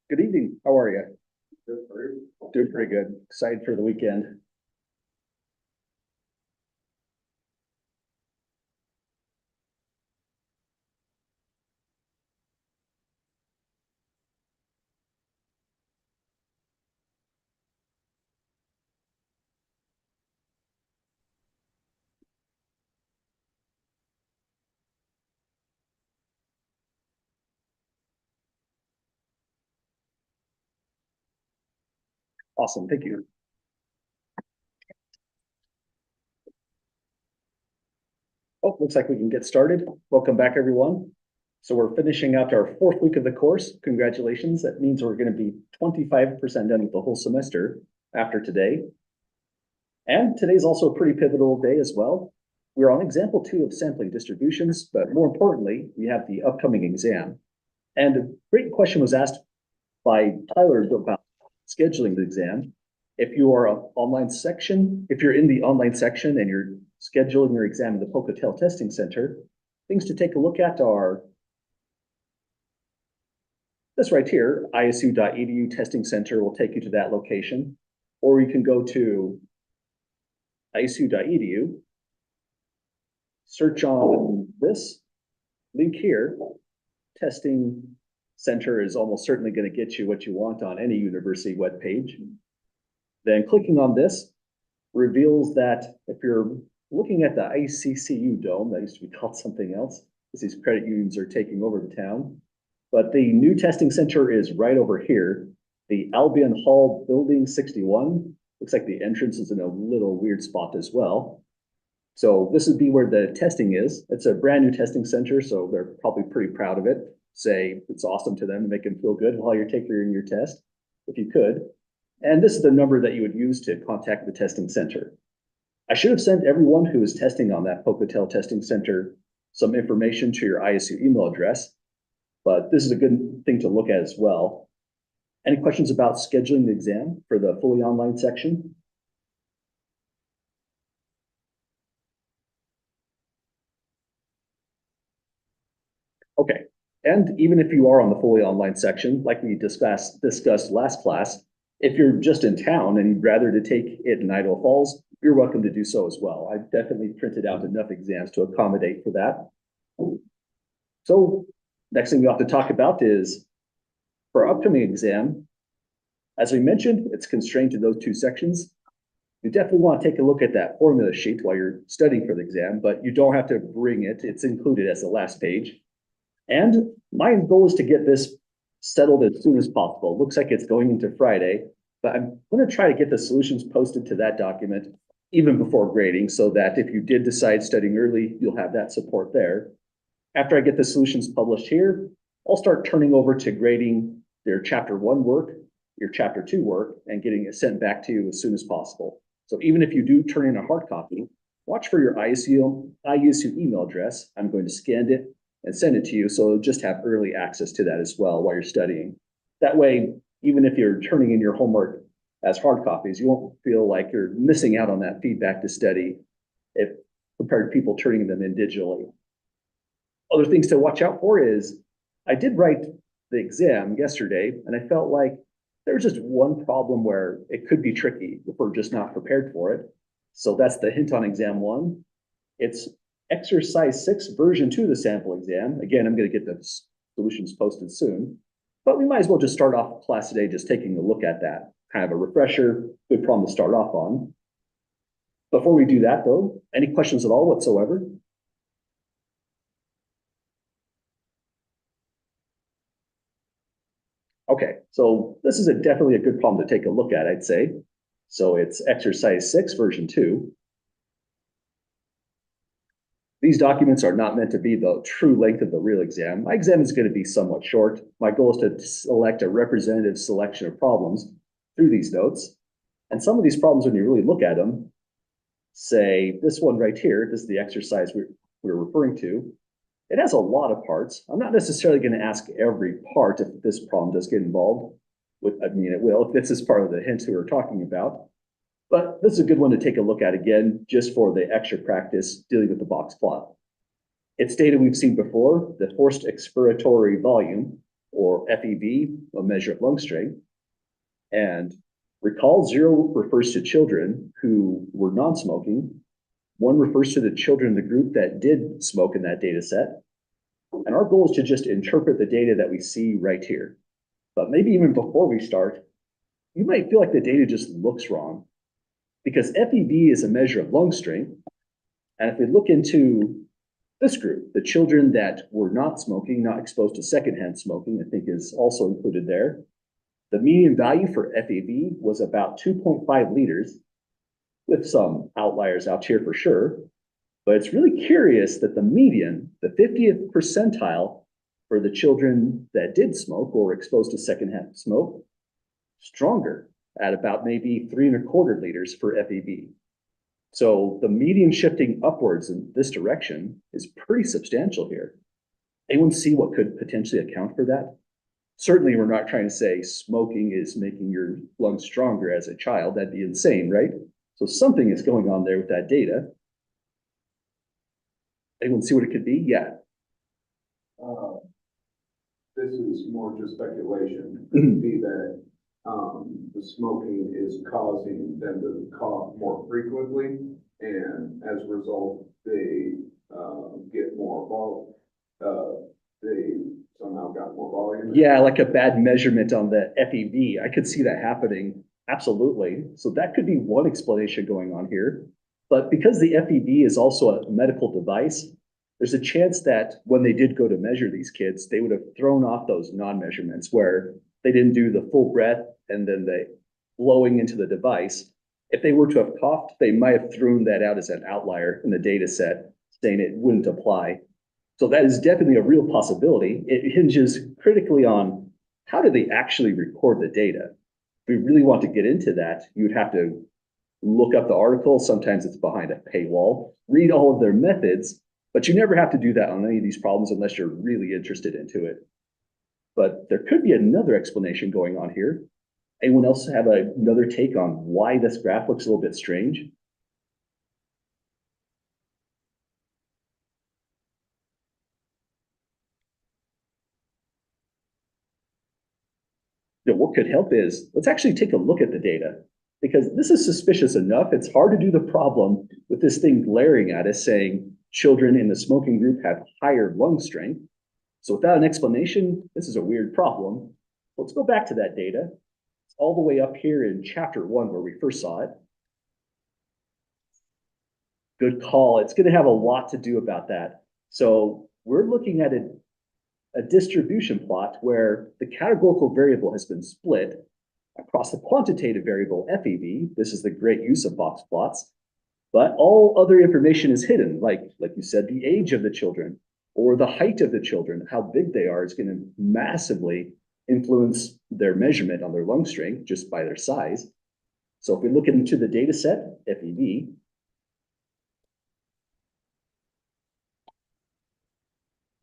Good evening. How are you? Doing pretty good. Excited for the weekend. Awesome. Thank you. Oh, looks like we can get started. Welcome back, everyone. So we're finishing out our fourth week of the course. Congratulations. That means we're going to be 25% done with the whole semester after today. And today's also a pretty pivotal day as well. We're on example 2 of sampling distributions, but more importantly, we have the upcoming exam. And a great question was asked by Tyler about scheduling the exam. If you are if you're in the online section and you're scheduling your exam in the Pocatello Testing Center, things to take a look at are this right here, isu.edu testing center will take you to that location, or you can go to isu.edu, search on this link here. Testing center is almost certainly going to get you what you want on any university web page. Then clicking on this reveals that if you're looking at the ICCU dome, that used to be called something else, because these credit unions are taking over the town. But the new testing center is right over here. The Albion Hall Building 61. Looks like the entrance is in a little weird spot as well. So this would be where the testing is. It's a brand new testing center, so they're probably pretty proud of it. Say it's awesome to them to make them feel good while you're taking your test, if you could. And this is the number that you would use to contact the testing center. I should have sent everyone who is testing on that Pocatello Testing Center some information to your ISU email address, but this is a good thing to look at as well. Any questions about scheduling the exam for the fully online section? Okay, and even if you are on the fully online section, like we discussed last class, if you're just in town and you'd rather to take it in Idaho Falls, you're welcome to do so as well. I've definitely printed out enough exams to accommodate for that. So next thing we have to talk about is for our upcoming exam, as we mentioned, it's constrained to those two sections. You definitely want to take a look at that formula sheet while you're studying for the exam, but you don't have to bring it. It's included as the last page. And my goal is to get this settled as soon as possible. Looks like it's going into Friday, but I'm going to try to get the solutions posted to that document even before grading so that if you did decide studying early, you'll have that support there. After I get the solutions published here, I'll start turning over to grading their chapter 1 work, your chapter 2 work, and getting it sent back to you as soon as possible. So even if you do turn in a hard copy, watch for your ISU email address. I'm going to scan it and send it to you, so just have early access to that as well while you're studying. That way, even if you're turning in your homework as hard copies, you won't feel like you're missing out on that feedback to study if compared to people turning them in digitally. Other things to watch out for is I did write the exam yesterday, and I felt like there's just one problem where it could be tricky if we're just not prepared for it. So that's the hint on exam 1. It's exercise 6, version 2 of the sample exam. Again, I'm going to get the solutions posted soon, but we might as well just start off class today just taking a look at that. Kind of a refresher, good problem to start off on. Before we do that though, any questions at all whatsoever? Okay, so this is definitely a good problem to take a look at, I'd say. So it's exercise 6, version 2. These documents are not meant to be the true length of the real exam. My exam is going to be somewhat short. My goal is to select a representative selection of problems through these notes. And some of these problems, when you really look at them, say this one right here, this is the exercise we're referring to. It has a lot of parts. I'm not necessarily going to ask every part if this problem does get involved. I mean, it will if this is part of the hints we were talking about. But this is a good one to take a look at again, just for the extra practice dealing with the box plot. It's data we've seen before, the forced expiratory volume. or FEV, a measure of lung strength. And recall 0 refers to children who were non-smoking. 1 refers to the children in the group that did smoke in that data set. And our goal is to just interpret the data that we see right here. But maybe even before we start, you might feel like the data just looks wrong because FEV is a measure of lung strength. And if we look into this group, the children that were not smoking, not exposed to secondhand smoking, I think is also included there. The median value for FEV was about 2.5 liters, with some outliers out here for sure. But it's really curious that the median, the 50th percentile for the children that did smoke or were exposed to secondhand smoke, stronger at about maybe 3.25 liters for FEV. So the median shifting upwards in this direction is pretty substantial here. Anyone see what could potentially account for that? Certainly, we're not trying to say smoking is making your lungs stronger as a child. That'd be insane, right? So something is going on there with that data. Anyone see what it could be? Yeah. This is more just speculation. It could be that the smoking is causing them to cough more frequently, and as a result, they get more volume. They somehow got more volume. Yeah, like a bad measurement on the FEV. I could see that happening. Absolutely. So that could be one explanation going on here. But because the FEV is also a medical device, there's a chance that when they did go to measure these kids, they would have thrown off those non-measurements where they didn't do the full breath and then the blowing into the device. If they were to have coughed, they might have thrown that out as an outlier in the data set, saying it wouldn't apply. So that is definitely a real possibility. It hinges critically on how do they actually record the data. If we really want to get into that, you'd have to look up the article. Sometimes it's behind a paywall, read all of their methods, but you never have to do that on any of these problems unless you're really interested into it. But there could be another explanation going on here. Anyone else have another take on why this graph looks a little bit strange? What could help is, let's actually take a look at the data, because this is suspicious enough. It's hard to do the problem with this thing glaring at us saying children in the smoking group have higher lung strength. So without an explanation, this is a weird problem. Let's go back to that data. It's all the way up here in chapter 1 where we first saw it. Good call. It's going to have a lot to do about that. So we're looking at a distribution plot where the categorical variable has been split across the quantitative variable FEV. This is the great use of box plots, but all other information is hidden. Like you said, the age of the children or the height of the children, how big they are is going to massively influence their measurement on their lung strength just by their size. So if we look into the data set, FEV,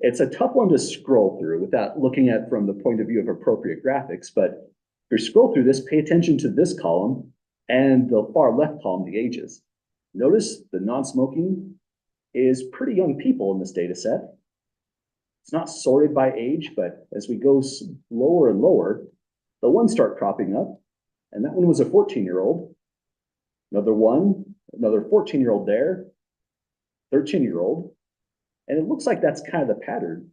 it's a tough one to scroll through without looking at from the point of view of appropriate graphics. But if you scroll through this, pay attention to this column and the far left column, the ages. Notice the non-smoking is pretty young people in this data set. It's not sorted by age, but as we go lower and lower, the ones start cropping up. And that one was a 14-year-old. Another one, another 14-year-old there, 13-year-old. And it looks like that's kind of the pattern.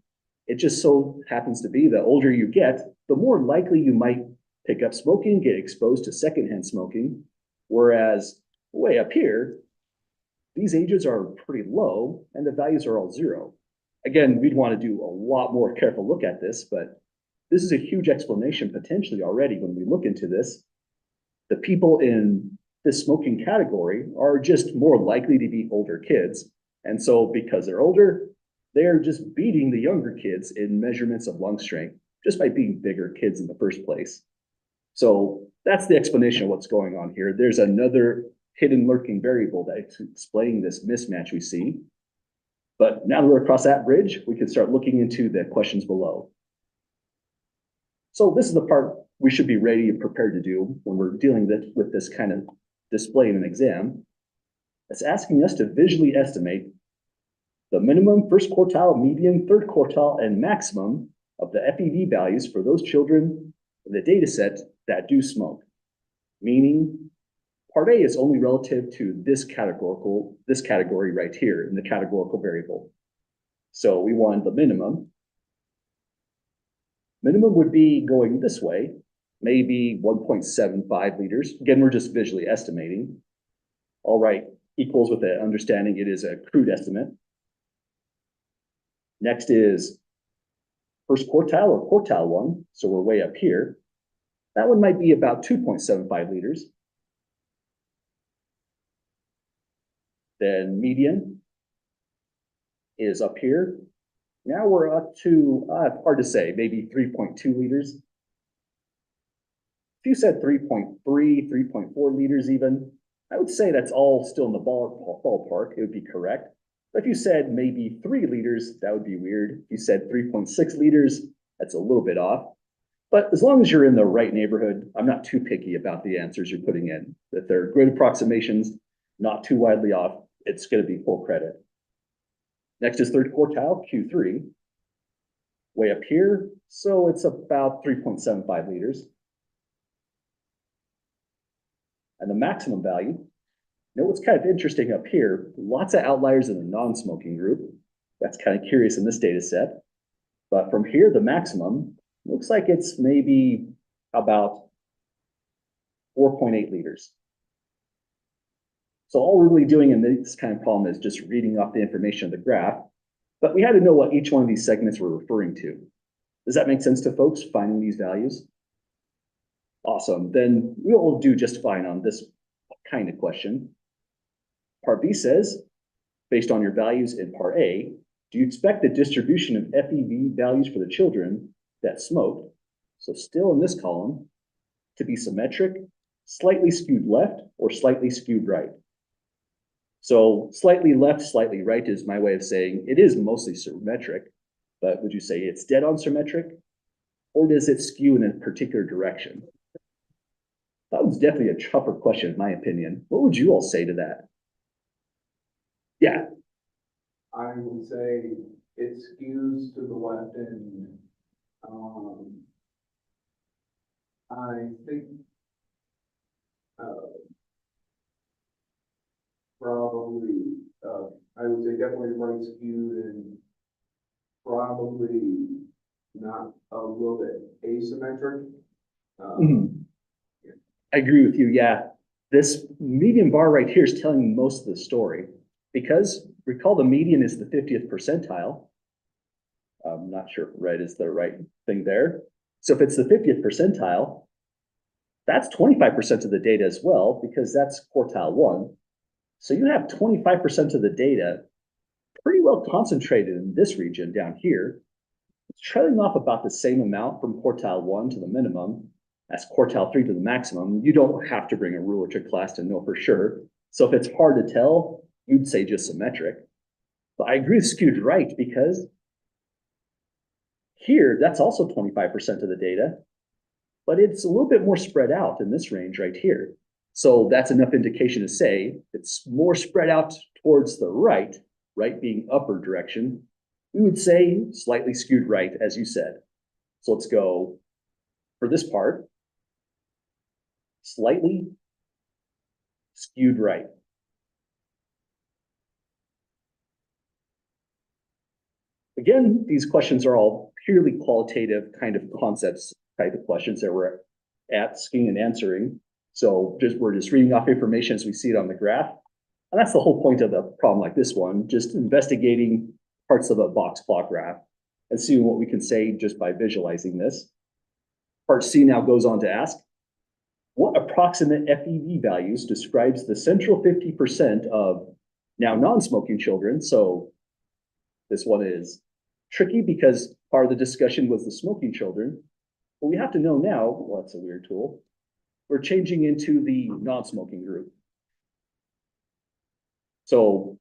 It just so happens to be the older you get, the more likely you might pick up smoking, get exposed to secondhand smoking. Whereas way up here, these ages are pretty low and the values are all 0. Again, we'd want to do a lot more careful look at this, but this is a huge explanation potentially already when we look into this. The people in this smoking category are just more likely to be older kids. And so because they're older, they're just beating the younger kids in measurements of lung strength just by being bigger kids in the first place. So that's the explanation of what's going on here. There's another hidden lurking variable that's explaining this mismatch we see. But now that we're across that bridge, we can start looking into the questions below. So this is the part we should be ready and prepared to do when we're dealing with this kind of display in an exam. It's asking us to visually estimate the minimum, first quartile, median, third quartile, and maximum of the FEV values for those children in the data set that do smoke. Meaning, part A is only relative to this category right here in the categorical variable. So we want the minimum. Minimum would be going this way, maybe 1.75 liters. Again, we're just visually estimating. All right, equals with the understanding it is a crude estimate. Next is first quartile or quartile one. So we're way up here. That one might be about 2.75 liters. Then median is up here. Now we're up to, hard to say, maybe 3.2 liters. If you said 3.3, 3.4 liters even, I would say that's all still in the ballpark. It would be correct. But if you said maybe 3 liters, that would be weird. If you said 3.6 liters, that's a little bit off. But as long as you're in the right neighborhood, I'm not too picky about the answers you're putting in. That they're good approximations, not too widely off, it's going to be full credit. Next is third quartile, Q3. Way up here, so it's about 3.75 liters. And the maximum value, you know what's kind of interesting up here, lots of outliers in the non-smoking group. That's kind of curious in this data set. But from here, the maximum looks like it's maybe about 4.8 liters. So all we're really doing in this kind of problem is just reading off the information of the graph, but we had to know what each one of these segments were referring to. Does that make sense to folks, finding these values? Awesome, then we'll do just fine on this kind of question. Part B says, based on your values in part A, do you expect the distribution of FEV values for the children that smoked, so still in this column, to be symmetric, slightly skewed left, or slightly skewed right? So slightly left, slightly right is my way of saying it is mostly symmetric, but would you say it's dead on symmetric? Or does it skew in a particular direction? That was definitely a tougher question in my opinion. What would you all say to that? Yeah. I would say it skews to the left and I think probably I would say definitely right skewed and probably not a little bit asymmetric. I agree with you. Yeah, this median bar right here is telling most of the story because recall the median is the 50th percentile. I'm not sure if red is the right thing there. So if it's the 50th percentile, that's 25% of the data as well, because that's quartile one. So you have 25% of the data pretty well concentrated in this region down here. It's trailing off about the same amount from quartile one to the minimum as quartile three to the maximum. You don't have to bring a ruler to class to know for sure. So if it's hard to tell, you'd say just symmetric. But I agree with skewed right because here, that's also 25% of the data, but it's a little bit more spread out in this range right here. So that's enough indication to say it's more spread out towards the right, right being upward direction. We would say slightly skewed right, as you said. So let's go for this part, slightly skewed right. Again, these questions are all purely qualitative kind of concepts type of questions that we're asking and answering. So we're just reading off information as we see it on the graph. And that's the whole point of a problem like this one, just investigating parts of a box plot graph and seeing what we can say just by visualizing this. Part C now goes on to ask, what approximate FEV values describes the central 50% of now non-smoking children? So this one is tricky because part of the discussion was the smoking children. But we have to know now, well, that's a weird tool. We're changing into the non-smoking group. So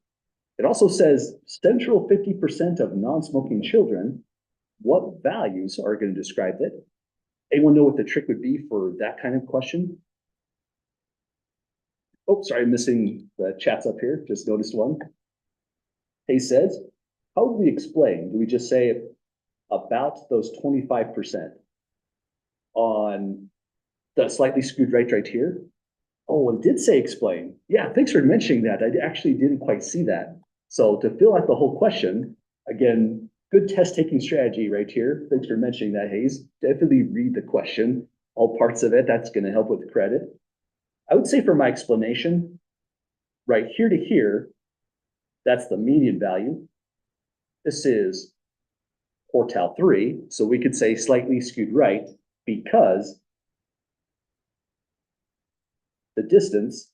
it also says central 50% of non-smoking children, what values are going to describe it? Anyone know what the trick would be for that kind of question? Oh, sorry, I'm missing the chats up here. Just noticed one. Hey says, how would we explain? Do we just say about those 25% on the slightly skewed right here. Oh, it did say explain. Yeah, thanks for mentioning that. I actually didn't quite see that. So to fill out the whole question, again, good test taking strategy right here. Thanks for mentioning that, Hayes. Definitely read the question, all parts of it. That's going to help with credit. I would say for my explanation, right here to here, that's the median value. This is quartile 3. So we could say slightly skewed right because the distance,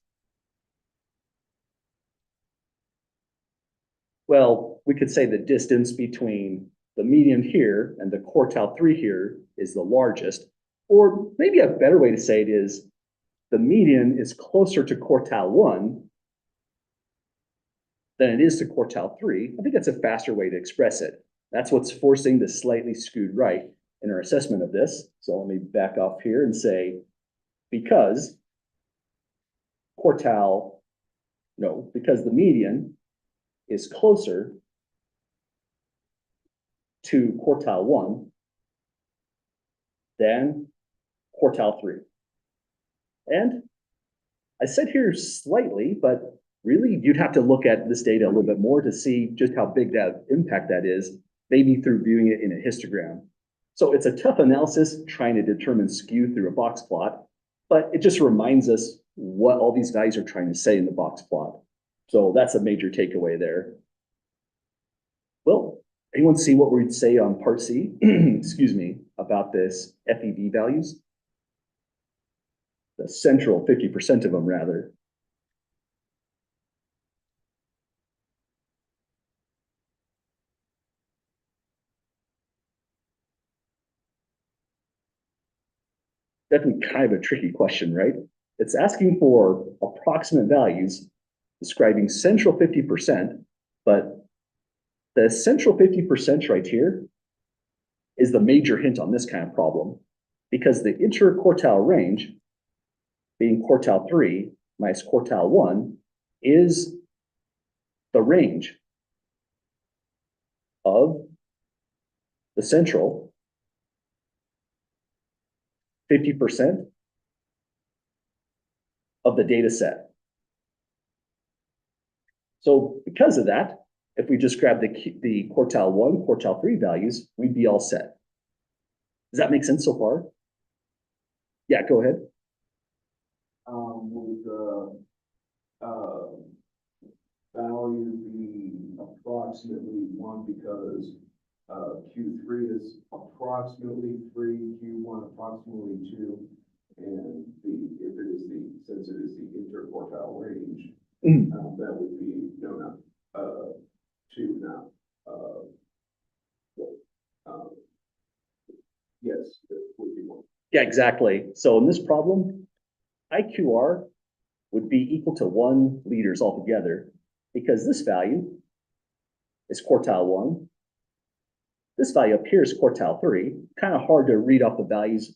well, we could say the distance between the median here and the quartile 3 here is the largest. Or maybe a better way to say it is the median is closer to quartile 1 than it is to quartile 3. I think that's a faster way to express it. That's what's forcing the slightly skewed right in our assessment of this. So let me back off here and say, because the median is closer to quartile 1 than quartile 3. And I said here slightly, but really you'd have to look at this data a little bit more to see just how big that impact that is, maybe through viewing it in a histogram. So it's a tough analysis trying to determine skew through a box plot, but it just reminds us what all these values are trying to say in the box plot. So that's a major takeaway there. Well, anyone see what we'd say on part C, excuse me, about this FEV values? The central 50% of them rather. Definitely kind of a tricky question, right? It's asking for approximate values describing central 50%, but the central 50% right here is the major hint on this kind of problem, because the interquartile range, being quartile 3 minus quartile 1, is the range of the central 50% of the data set. So because of that, if we just grab the quartile 1, quartile 3 values, we'd be all set. Does that make sense so far? Yeah, go ahead. Would the value be approximately 1 because Q3 is approximately 3, Q1 approximately 2, and since it is the interquartile range, that would be 2 now. Yes, it would be 1. Yeah, exactly. So in this problem, IQR would be equal to 1 liters altogether, because this value is quartile 1. This value up here is quartile 3. Kind of hard to read off the values,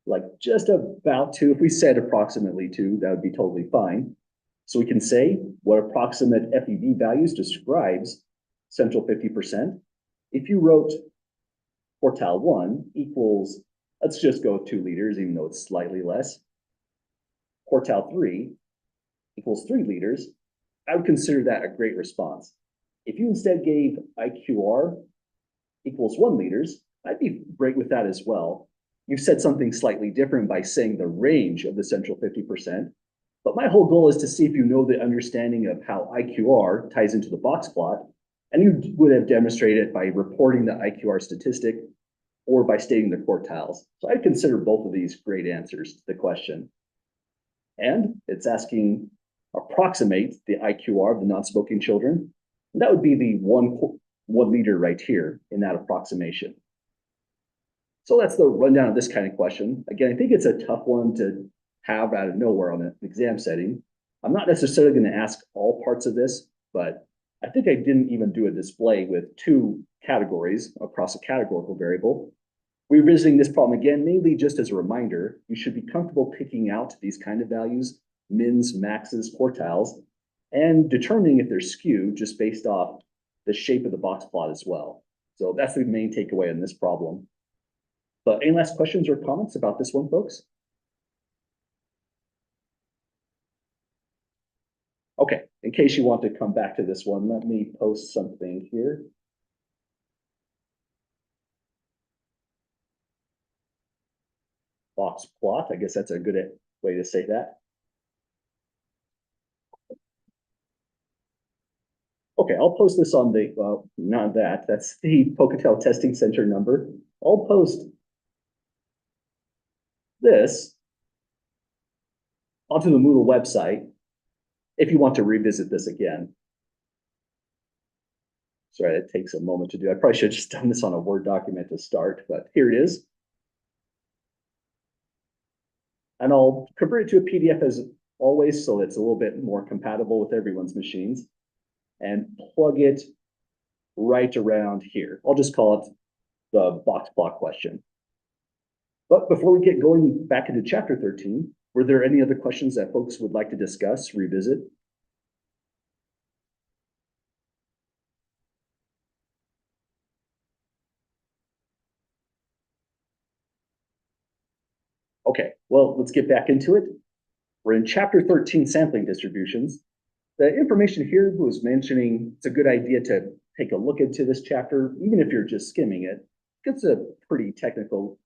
like just about 2. If we said approximately 2, that would be totally fine. So we can say what approximate FEV values describes central 50%. If you wrote quartile 1 equals, let's just go with 2 liters, even though it's slightly less. Quartile 3 equals 3 liters. I would consider that a great response. If you instead gave IQR equals 1 liters, I'd be great with that as well. You've said something slightly different by saying the range of the central 50%. But my whole goal is to see if you know the understanding of how IQR ties into the box plot, and you would have demonstrated it by reporting the IQR statistic or by stating the quartiles. So I'd consider both of these great answers to the question. And it's asking approximate the IQR of the non-smoking children. And that would be the 1 liter right here in that approximation. So that's the rundown of this kind of question. Again, I think it's a tough one to have out of nowhere on an exam setting. I'm not necessarily going to ask all parts of this, but I think I didn't even do a display with 2 categories across a categorical variable. We're visiting this problem again, mainly just as a reminder. You should be comfortable picking out these kind of values, mins, maxes, quartiles, and determining if they're skewed just based off the shape of the box plot as well. So that's the main takeaway in this problem. But any last questions or comments about this one, folks? Okay, in case you want to come back to this one, let me post something here. Box plot, I guess that's a good way to say that. Okay, I'll post this on the, well, not that, that's the Pocatello Testing Center number. I'll post this onto the Moodle website if you want to revisit this again. Sorry, it takes a moment to do. I probably should have just done this on a Word document to start, but here it is. And I'll convert it to a PDF as always, so it's a little bit more compatible with everyone's machines, and plug it right around here. I'll just call it the box plot question. But before we get going back into chapter 13, were there any other questions that folks would like to discuss, revisit? Okay, well, let's get back into it. We're in chapter 13, sampling distributions. The information here was mentioning it's a good idea to take a look into this chapter, even if you're just skimming it. It's a pretty technical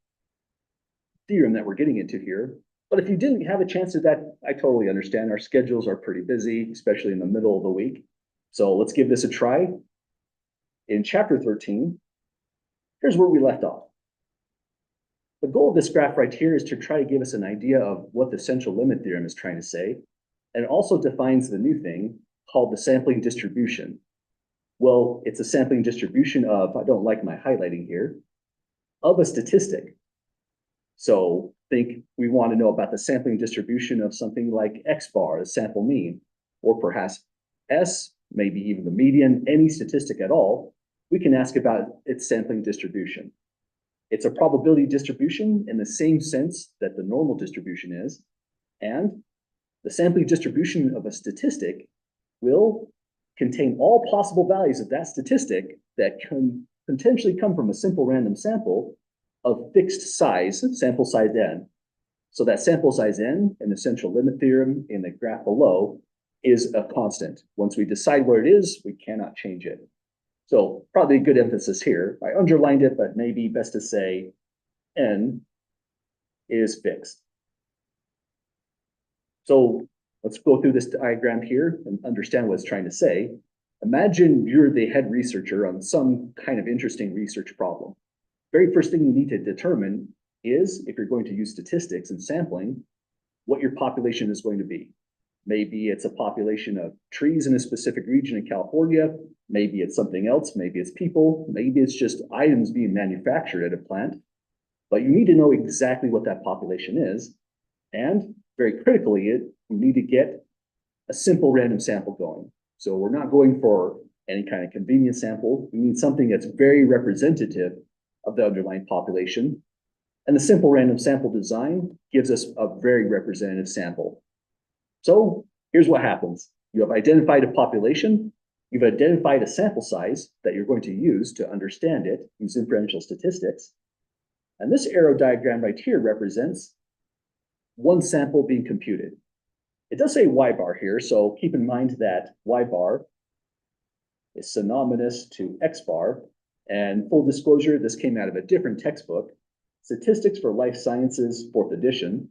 theorem that we're getting into here. But if you didn't have a chance to that, I totally understand. Our schedules are pretty busy, especially in the middle of the week. So let's give this a try. In chapter 13, here's where we left off. The goal of this graph right here is to try to give us an idea of what the central limit theorem is trying to say. And it also defines the new thing called the sampling distribution. Well, it's a sampling distribution of, I don't like my highlighting here, of a statistic. So think we want to know about the sampling distribution of something like X bar, the sample mean, or perhaps S, maybe even the median, any statistic at all. We can ask about its sampling distribution. It's a probability distribution in the same sense that the normal distribution is, and the sampling distribution of a statistic will contain all possible values of that statistic that can potentially come from a simple random sample of fixed size, sample size n. So that sample size n in the central limit theorem in the graph below is a constant. Once we decide where it is, we cannot change it. So probably a good emphasis here. I underlined it, but maybe best to say n is fixed. So let's go through this diagram here and understand what it's trying to say. Imagine you're the head researcher on some kind of interesting research problem. Very first thing you need to determine is, if you're going to use statistics and sampling, what your population is going to be. Maybe it's a population of trees in a specific region in California. Maybe it's something else. Maybe it's people. Maybe it's just items being manufactured at a plant. But you need to know exactly what that population is. And very critically, you need to get a simple random sample going. So we're not going for any kind of convenience sample. We need something that's very representative of the underlying population. And the simple random sample design gives us a very representative sample. So here's what happens. You have identified a population. You've identified a sample size that you're going to use to understand it, use inferential statistics. And this arrow diagram right here represents one sample being computed. It does say Y bar here, so keep in mind that Y bar is synonymous to X bar. And full disclosure, this came out of a different textbook, Statistics for Life Sciences, 4th edition.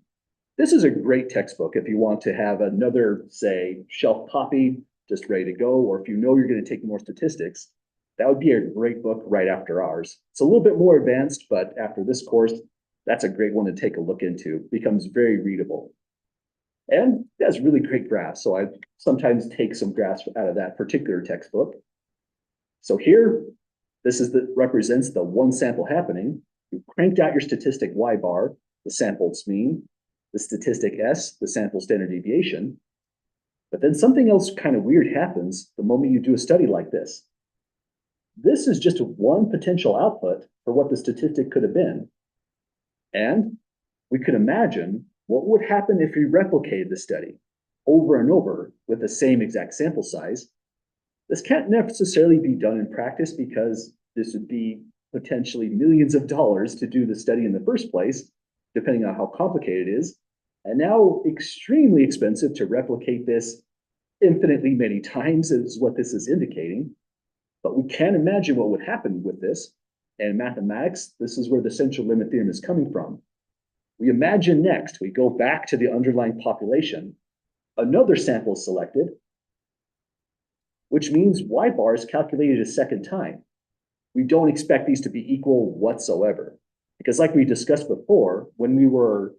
This is a great textbook if you want to have another, say, shelf copy just ready to go, or if you know you're going to take more statistics, that would be a great book right after ours. It's a little bit more advanced, but after this course, that's a great one to take a look into. It becomes very readable. And it has really great graphs, so I sometimes take some graphs out of that particular textbook. So here, this is represents the one sample happening. You cranked out your statistic Y bar, the sample's mean, the statistic S, the sample standard deviation. But then something else kind of weird happens the moment you do a study like this. This is just one potential output for what the statistic could have been. And we could imagine what would happen if we replicated the study over and over with the same exact sample size. This can't necessarily be done in practice because This would be potentially millions of dollars to do the study in the first place, depending on how complicated it is, and now extremely expensive to replicate this infinitely many times is what this is indicating. But we can imagine what would happen with this. And in mathematics, this is where the central limit theorem is coming from. We imagine next, we go back to the underlying population, another sample is selected, which means y bar is calculated a second time. We don't expect these to be equal whatsoever. Because like we discussed before, when we were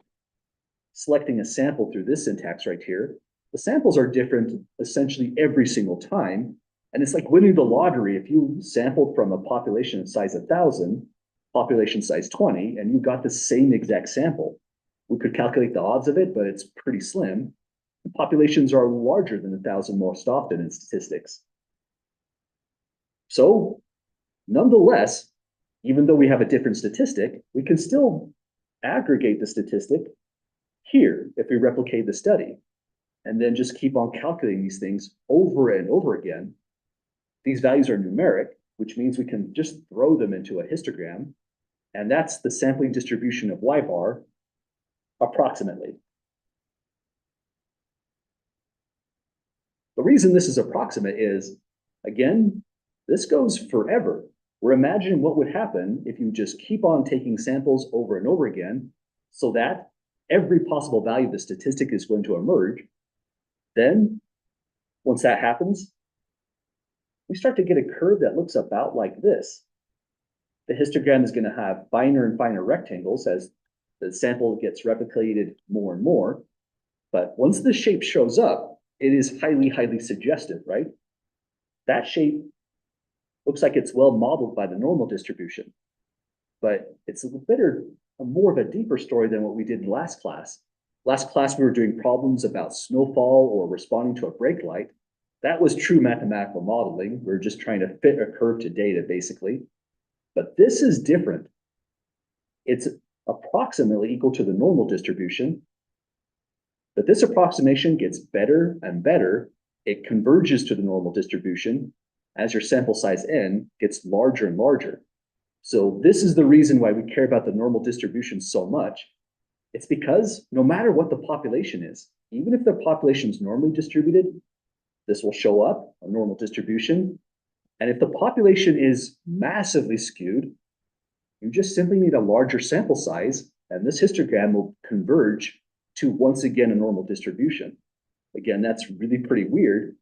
selecting a sample through this syntax right here, the samples are different essentially every single time. And it's like winning the lottery. If you sampled from a population of size 1,000, population size 20, and you got the same exact sample, we could calculate the odds of it, but it's pretty slim. The populations are larger than 1,000 most often in statistics. So nonetheless, even though we have a different statistic, we can still aggregate the statistic here if we replicate the study, and then just keep on calculating these things over and over again. These values are numeric, which means we can just throw them into a histogram, and that's the sampling distribution of y bar approximately. The reason this is approximate is, again, this goes forever. We're imagining what would happen if you just keep on taking samples over and over again so that every possible value of the statistic is going to emerge. Then, once that happens, we start to get a curve that looks about like this. The histogram is going to have finer and finer rectangles as the sample gets replicated more and more. But once this shape shows up, it is highly, highly suggestive, right? That shape looks like it's well modeled by the normal distribution. But it's a more of a deeper story than what we did in last class. Last class, we were doing problems about snowfall or responding to a brake light. That was true mathematical modeling. We're just trying to fit a curve to data, basically. But this is different. It's approximately equal to the normal distribution. But this approximation gets better and better. It converges to the normal distribution as your sample size n gets larger and larger. So this is the reason why we care about the normal distribution so much. It's because no matter what the population is, even if the population is normally distributed, this will show up, a normal distribution. And if the population is massively skewed, you just simply need a larger sample size, and this histogram will converge to, once again, a normal distribution. Again, that's really pretty weird.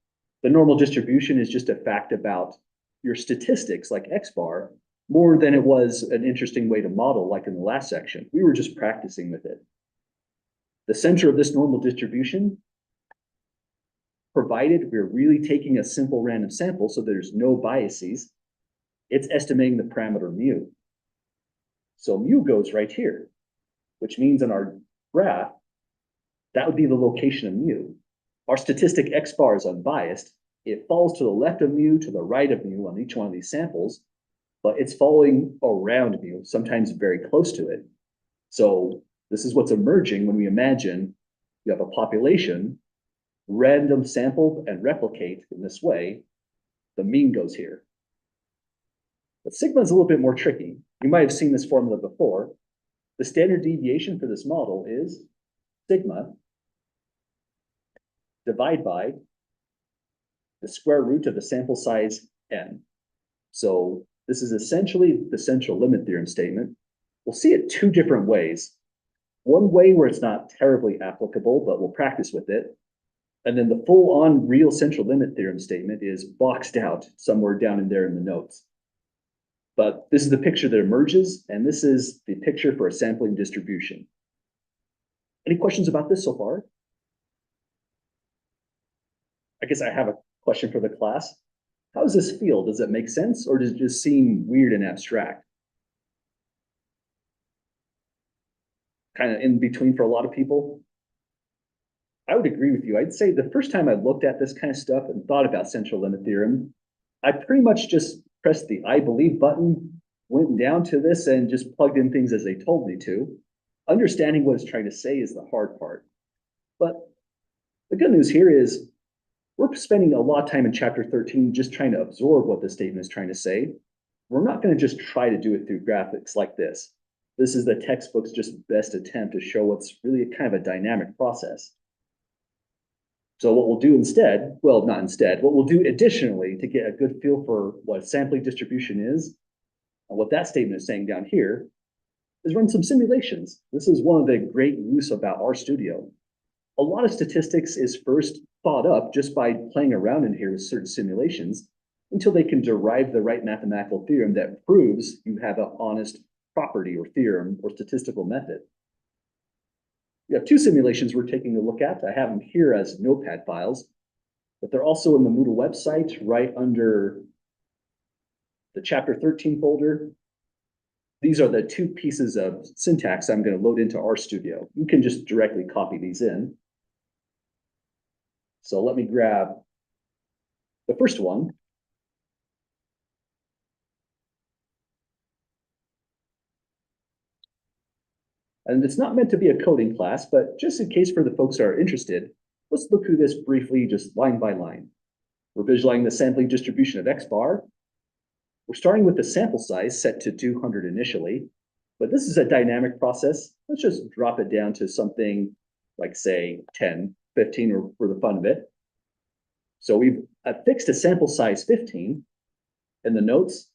The normal distribution is just a fact about your statistics, like X bar, more than it was an interesting way to model, like in the last section. We were just practicing with it. The center of this normal distribution, provided we're really taking a simple random sample, so there's no biases, it's estimating the parameter mu. So mu goes right here, which means in our graph, that would be the location of mu. Our statistic X bar is unbiased. It falls to the left of mu, to the right of mu on each one of these samples, but it's falling around mu, sometimes very close to it. So this is what's emerging when we imagine you have a population, random sample and replicate in this way, the mean goes here. But sigma is a little bit more tricky. You might have seen this formula before. The standard deviation for this model is sigma divided by the square root of the sample size n. So this is essentially the central limit theorem statement. We'll see it two different ways. One way where it's not terribly applicable, but we'll practice with it. And then the full-on real central limit theorem statement is boxed out somewhere down in there in the notes. But this is the picture that emerges, and this is the picture for a sampling distribution. Any questions about this so far? I guess I have a question for the class. How does this feel? Does it make sense, or does it just seem weird and abstract? Kind of in between for a lot of people? I would agree with you. I'd say the first time I looked at this kind of stuff and thought about central limit theorem, I pretty much just pressed the I believe button, went down to this and just plugged in things as they told me to. Understanding what it's trying to say is the hard part. But the good news here is we're spending a lot of time in chapter 13 just trying to absorb what the statement is trying to say. we're not going to just try to do it through graphics like this. This is the textbook's just best attempt to show what's really a kind of a dynamic process. So what we'll do instead, well, not instead, what we'll do additionally to get a good feel for what sampling distribution is, and what that statement is saying down here, is run some simulations. This is one of the great use about RStudio. A lot of statistics is first thought up just by playing around in here with certain simulations until they can derive the right mathematical theorem that proves you have an honest property or theorem or statistical method. We have two simulations we're taking a look at. I have them here as Notepad files, but they're also in the Moodle website right under the Chapter 13 folder. These are the two pieces of syntax I'm going to load into RStudio. You can just directly copy these in. So let me grab the first one. And it's not meant to be a coding class, but just in case for the folks that are interested, let's look through this briefly, just line by line. We're visualizing the sampling distribution of X bar. We're starting with the sample size set to 200 initially, but this is a dynamic process. Let's just drop it down to something like, say, 10, 15, or for the fun of it. So we've fixed a sample size 15 in the notes.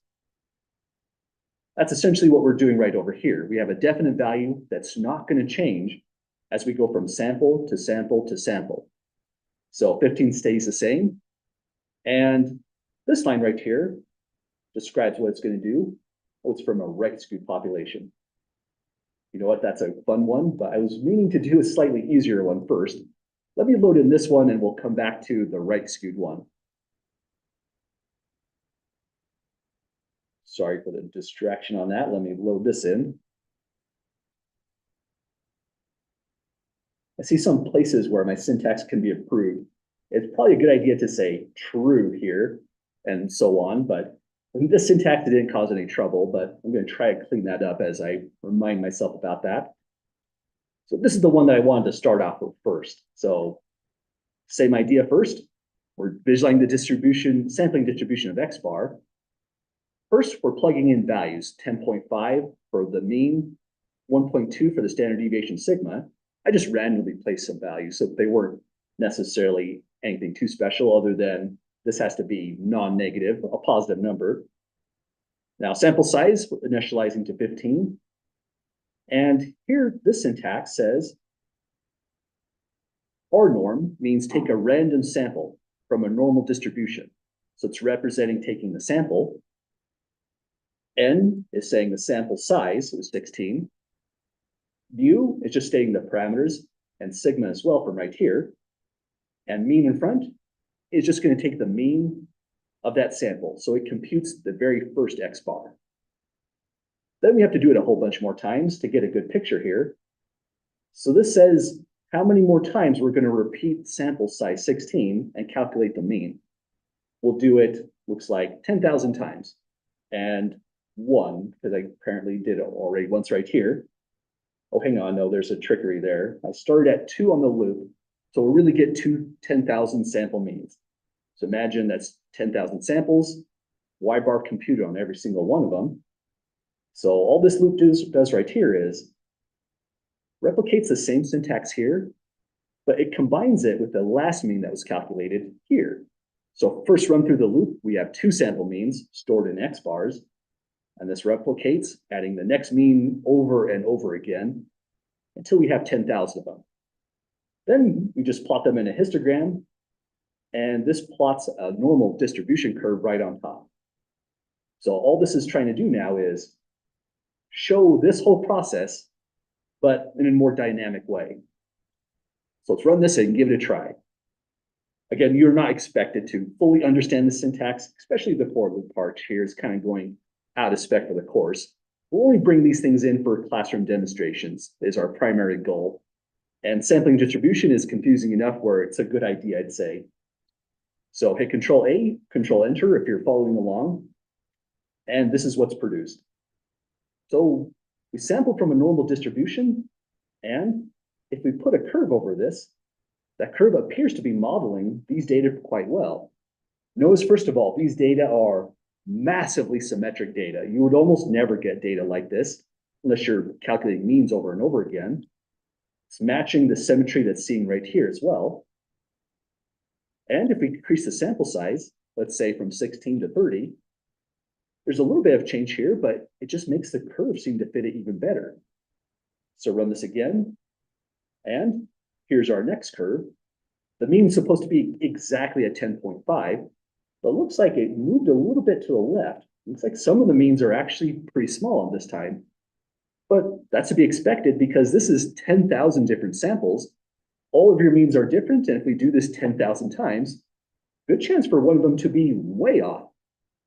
That's essentially what we're doing right over here. We have a definite value that's not going to change as we go from sample to sample to sample. So 15 stays the same. And this line right here describes what it's going to do. Oh, it's from a right-skewed population. You know what? That's a fun one, but I was meaning to do a slightly easier one first. Let me load in this one and we'll come back to the right-skewed one. Sorry for the distraction on that. Let me load this in. I see some places where my syntax can be approved. It's probably a good idea to say true here and so on, but this syntax didn't cause any trouble, but I'm going to try to clean that up as I remind myself about that. So this is the one that I wanted to start off with first. So same idea first. We're visualizing the distribution, sampling distribution of X bar. First, we're plugging in values, 10.5 for the mean, 1.2 for the standard deviation sigma. I just randomly placed some values, so they weren't necessarily anything too special other than this has to be non-negative, a positive number. Now, sample size, we're initializing to 15. And here, this syntax says, R norm means take a random sample from a normal distribution. So it's representing taking the sample. N is saying the sample size was 16. Mu is just stating the parameters, and sigma as well from right here. And mean in front is just going to take the mean of that sample. So it computes the very first X bar. Then we have to do it a whole bunch more times to get a good picture here. So this says how many more times we're going to repeat sample size 16 and calculate the mean. We'll do it, looks like 10,000 times. And one, because I apparently did it already once right here. Oh, hang on, no, there's a trickery there. I started at 2 on the loop, so we'll really get 10,000 sample means. So imagine that's 10,000 samples, Y bar computed on every single one of them. So all this loop does right here is replicates the same syntax here, but it combines it with the last mean that was calculated here. So first run through the loop, we have 2 sample means stored in X bars, and this replicates, adding the next mean over and over again until we have 10,000 of them. Then we just plot them in a histogram, and this plots a normal distribution curve right on top. So all this is trying to do now is show this whole process, but in a more dynamic way. So let's run this and give it a try. Again, you're not expected to fully understand the syntax, especially the for loop part here is kind of going out of spec for the course. We'll only bring these things in for classroom demonstrations is our primary goal. And sampling distribution is confusing enough where it's a good idea, I'd say. So hit Control A, Control Enter if you're following along. And this is what's produced. So we sample from a normal distribution, and if we put a curve over this, that curve appears to be modeling these data quite well. Notice, first of all, these data are massively symmetric data. You would almost never get data like this unless you're calculating means over and over again. It's matching the symmetry that's seen right here as well. And if we increase the sample size, let's say from 16 to 30, there's a little bit of change here, but it just makes the curve seem to fit it even better. So run this again, and here's our next curve. The mean is supposed to be exactly at 10.5, but looks like it moved a little bit to the left. Looks like some of the means are actually pretty small this time. But that's to be expected because this is 10,000 different samples. All of your means are different, and if we do this 10,000 times, good chance for one of them to be way off.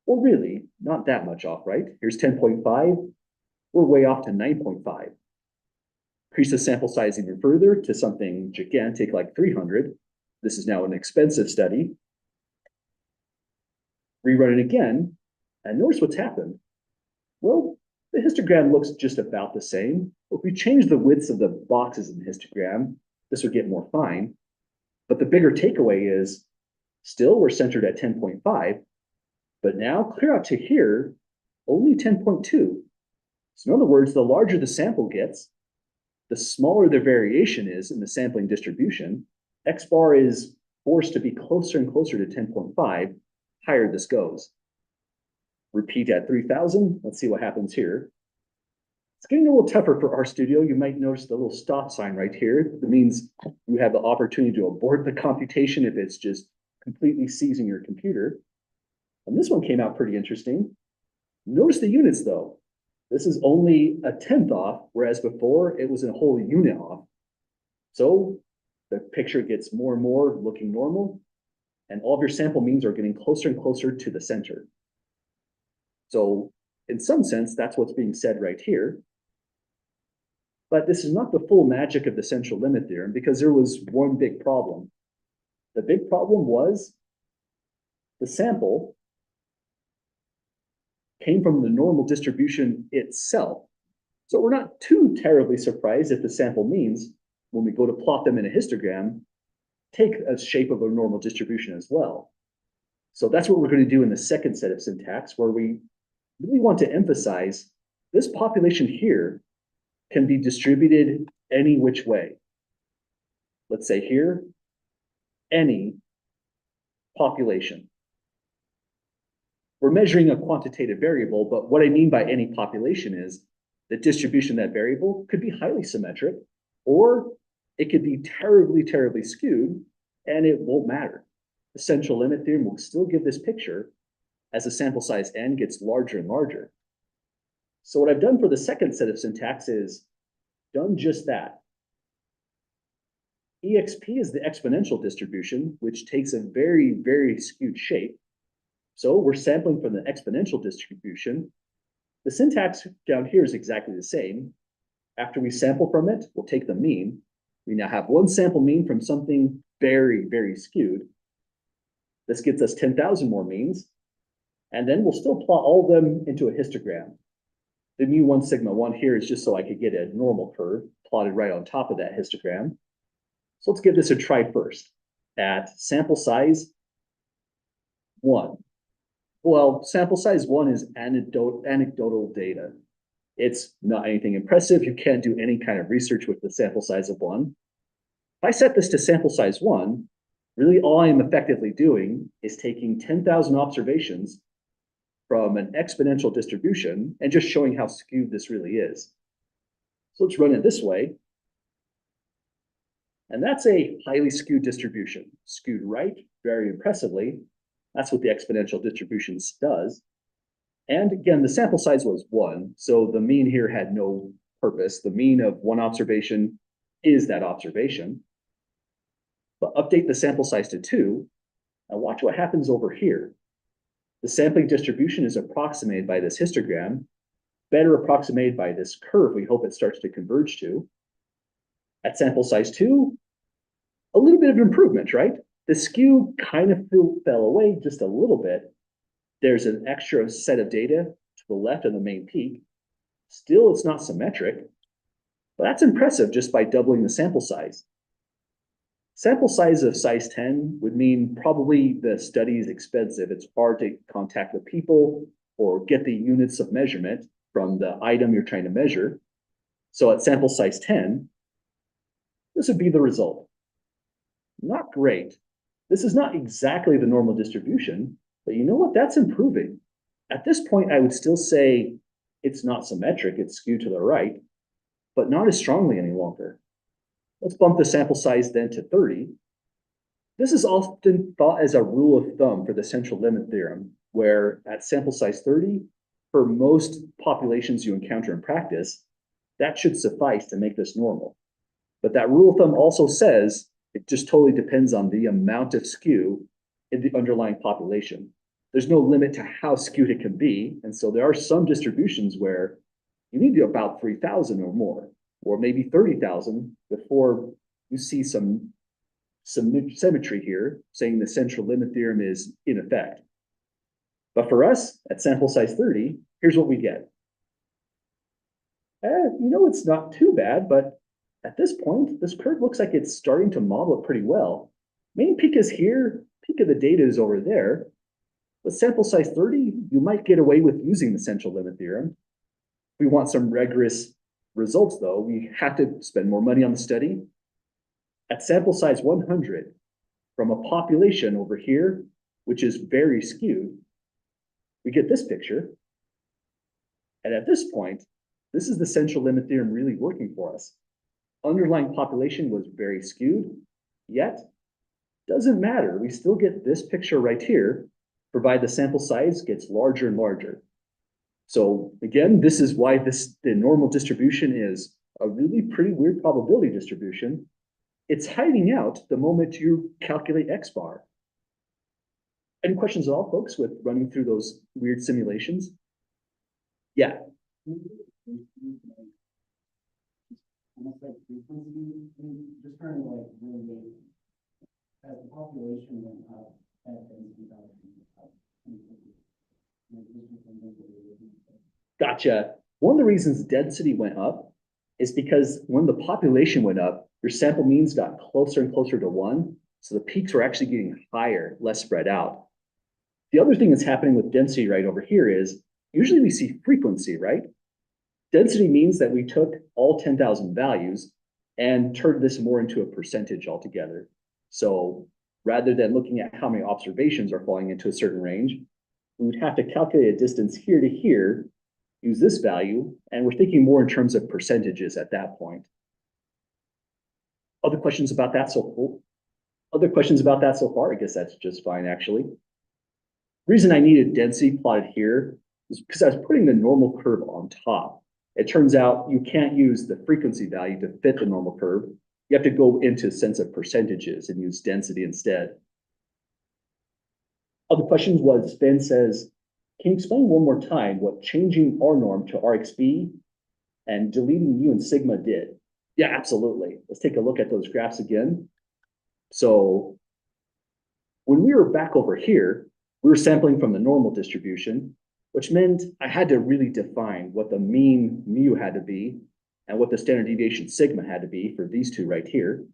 Well, really, not that much off, right? Here's 10.5, we're way off to 9.5. Increase the sample size even further to something gigantic like 300. This is now an expensive study. Rerun it again, and notice what's happened. Well, the histogram looks just about the same. If we change the widths of the boxes in the histogram, this would get more fine. But the bigger takeaway is, still we're centered at 10.5, but now clear out to here, only 10.2. So in other words, the larger the sample gets, the smaller the variation is in the sampling distribution. X bar is forced to be closer and closer to 10.5, higher this goes. Repeat at 3000, let's see what happens here. It's getting a little tougher for RStudio. You might notice the little stop sign right here. That means you have the opportunity to abort the computation if it's just completely seizing your computer. And this one came out pretty interesting. Notice the units though. This is only a 10th off, whereas before it was a whole unit off. So the picture gets more and more looking normal, and all of your sample means are getting closer and closer to the center. So in some sense, that's what's being said right here. But this is not the full magic of the central limit theorem because there was one big problem. The big problem was the sample came from the normal distribution itself. So we're not too terribly surprised if the sample means, when we go to plot them in a histogram, take a shape of a normal distribution as well. So that's what we're going to do in the second set of syntax, where we really want to emphasize this population here can be distributed any which way. Let's say here, any population. We're measuring a quantitative variable, but what I mean by any population is the distribution of that variable could be highly symmetric, or it could be terribly, terribly skewed, and it won't matter. The central limit theorem will still give this picture as the sample size n gets larger and larger. So what I've done for the second set of syntax is done just that. EXP is the exponential distribution, which takes a very, very skewed shape. So we're sampling from the exponential distribution. The syntax down here is exactly the same. After we sample from it, we'll take the mean. We now have one sample mean from something very, very skewed. This gets us 10,000 more means. And then we'll still plot all of them into a histogram. The mu1 sigma 1 here is just so I could get a normal curve plotted right on top of that histogram. So let's give this a try first. At sample size 1. Well, sample size 1 is anecdotal data. It's not anything impressive. You can't do any kind of research with the sample size of 1. If I set this to sample size 1, really all I'm effectively doing is taking 10,000 observations from an exponential distribution and just showing how skewed this really is. So let's run it this way. And that's a highly skewed distribution. Skewed right, very impressively. That's what the exponential distribution does. And again, the sample size was 1, so the mean here had no purpose. The mean of one observation is that observation. But update the sample size to 2, and watch what happens over here. The sampling distribution is approximated by this histogram, better approximated by this curve we hope it starts to converge to. At sample size 2, a little bit of improvement, right? The skew kind of fell away just a little bit. There's an extra set of data to the left of the main peak. Still, it's not symmetric, but that's impressive just by doubling the sample size. Sample size of size 10 would mean probably the study is expensive. It's hard to contact with people or get the units of measurement from the item you're trying to measure. So at sample size 10, this would be the result. Not great. This is not exactly the normal distribution, but you know what? That's improving. At this point, I would still say it's not symmetric, it's skewed to the right, but not as strongly any longer. Let's bump the sample size then to 30. This is often thought as a rule of thumb for the central limit theorem, where at sample size 30, for most populations you encounter in practice, that should suffice to make this normal. But that rule of thumb also says it just totally depends on the amount of skew in the underlying population. There's no limit to how skewed it can be. And so there are some distributions where you need to about 3,000 or more, or maybe 30,000 before you see some symmetry here, saying the central limit theorem is in effect. But for us, at sample size 30, here's what we get. It's not too bad, but at this point, this curve looks like it's starting to model it pretty well. Main peak is here, peak of the data is over there. With sample size 30, you might get away with using the central limit theorem. If we want some rigorous results, though, we have to spend more money on the study. At sample size 100, from a population over here, which is very skewed, we get this picture. And at this point, this is the central limit theorem really working for us. Underlying population was very skewed, yet doesn't matter. We still get this picture right here, provided the sample size gets larger and larger. So again, this is why the normal distribution is a really pretty weird probability distribution. It's hiding out the moment you calculate X bar. Any questions at all, folks, with running through those weird simulations? Yeah. Almost like frequency, just trying to like really, as the population went up, as density up. Gotcha. One of the reasons density went up is because when the population went up, your sample means got closer and closer to 1. So the peaks were actually getting higher, less spread out. The other thing that's happening with density right over here is usually we see frequency, right? Density means that we took all 10,000 values and turned this more into a percentage altogether. So rather than looking at how many observations are falling into a certain range, we would have to calculate a distance here to here, use this value, and we're thinking more in terms of percentages at that point. Other questions about that so far? I guess that's just fine, actually. Reason I needed density plotted here is because I was putting the normal curve on top. It turns out you can't use the frequency value to fit the normal curve. You have to go into a sense of percentages and use density instead. Other questions was, Ben says, can you explain one more time what changing R norm to RXB and deleting U and sigma did? Yeah, absolutely. Let's take a look at those graphs again. So when we were back over here, we were sampling from the normal distribution, which meant I had to really define what the mean mu had to be and what the standard deviation sigma had to be for these two right here.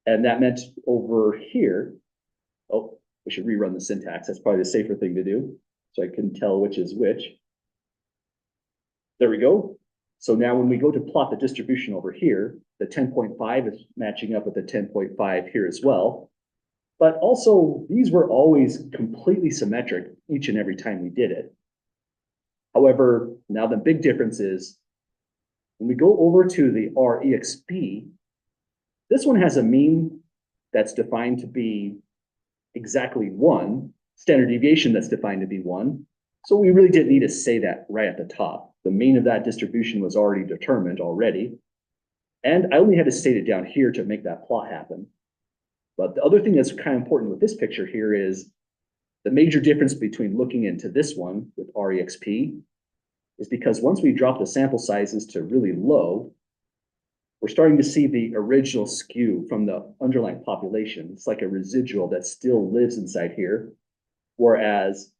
And that meant over here, oh, we should rerun the syntax. That's probably the safer thing to do, so I can tell which is which. There we go. So now when we go to plot the distribution over here, the 10.5 is matching up with the 10.5 here as well. But also, these were always completely symmetric each and every time we did it. However, now the big difference is when we go over to the REXP, this one has a mean that's defined to be exactly 1, standard deviation that's defined to be 1. So we really didn't need to say that right at the top. The mean of that distribution was already determined already. And I only had to state it down here to make that plot happen. But the other thing that's kind of important with this picture here is the major difference between looking into this one with REXP is because once we drop the sample sizes to really low, we're starting to see the original skew from the underlying population. It's like a residual that still lives inside here. Whereas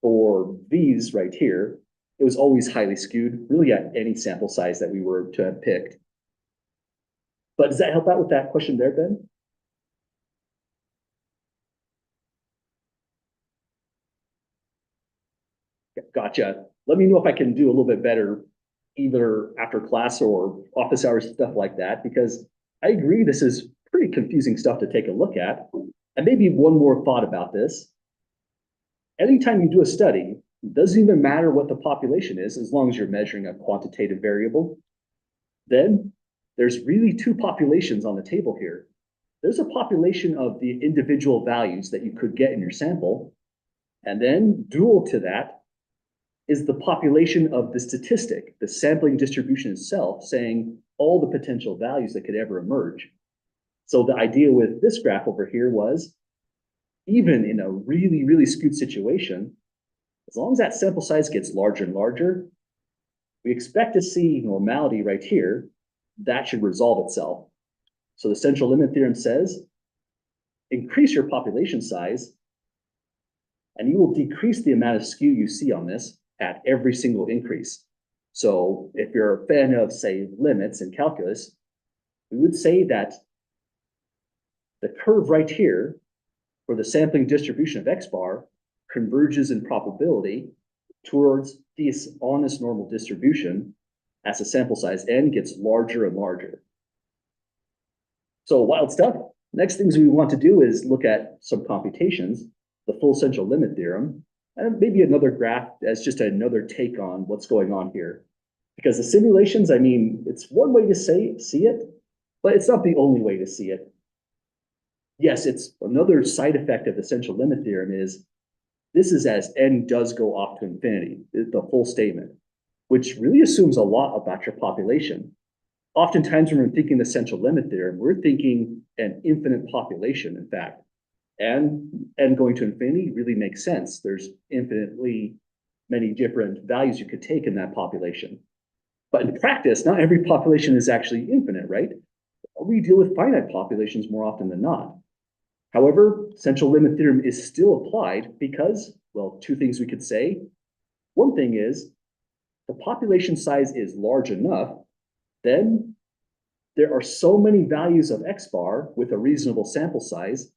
for these right here, it was always highly skewed, really at any sample size that we were to have picked. But does that help out with that question there, Ben? Gotcha. Let me know if I can do a little bit better either after class or office hours, stuff like that, because I agree this is pretty confusing stuff to take a look at. And maybe one more thought about this. Anytime you do a study, it doesn't even matter what the population is, as long as you're measuring a quantitative variable. Then there's really two populations on the table here. There's a population of the individual values that you could get in your sample. And then dual to that is the population of the statistic, the sampling distribution itself, saying all the potential values that could ever emerge. So the idea with this graph over here was, even in a really, really skewed situation, as long as that sample size gets larger and larger, we expect to see normality right here. That should resolve itself. So the central limit theorem says, increase your population size, and you will decrease the amount of skew you see on this at every single increase. So if you're a fan of, say, limits in calculus, we would say that the curve right here for the sampling distribution of X bar converges in probability towards this honest normal distribution as the sample size n gets larger and larger. So wild stuff. Next things we want to do is look at some computations, the full central limit theorem, and maybe another graph as just another take on what's going on here. Because the simulations, I mean, it's one way to see it, but it's not the only way to see it. Yes, it's another side effect of the central limit theorem is this is as n does go off to infinity, the full statement, which really assumes a lot about your population. Oftentimes when we're thinking the central limit theorem, we're thinking an infinite population, in fact. And going to infinity really makes sense. There's infinitely many different values you could take in that population. But in practice, not every population is actually infinite, right? We deal with finite populations more often than not. However, central limit theorem is still applied because, well, two things we could say. One thing is, the population size is large enough, then there are so many values of X bar with a reasonable sample size.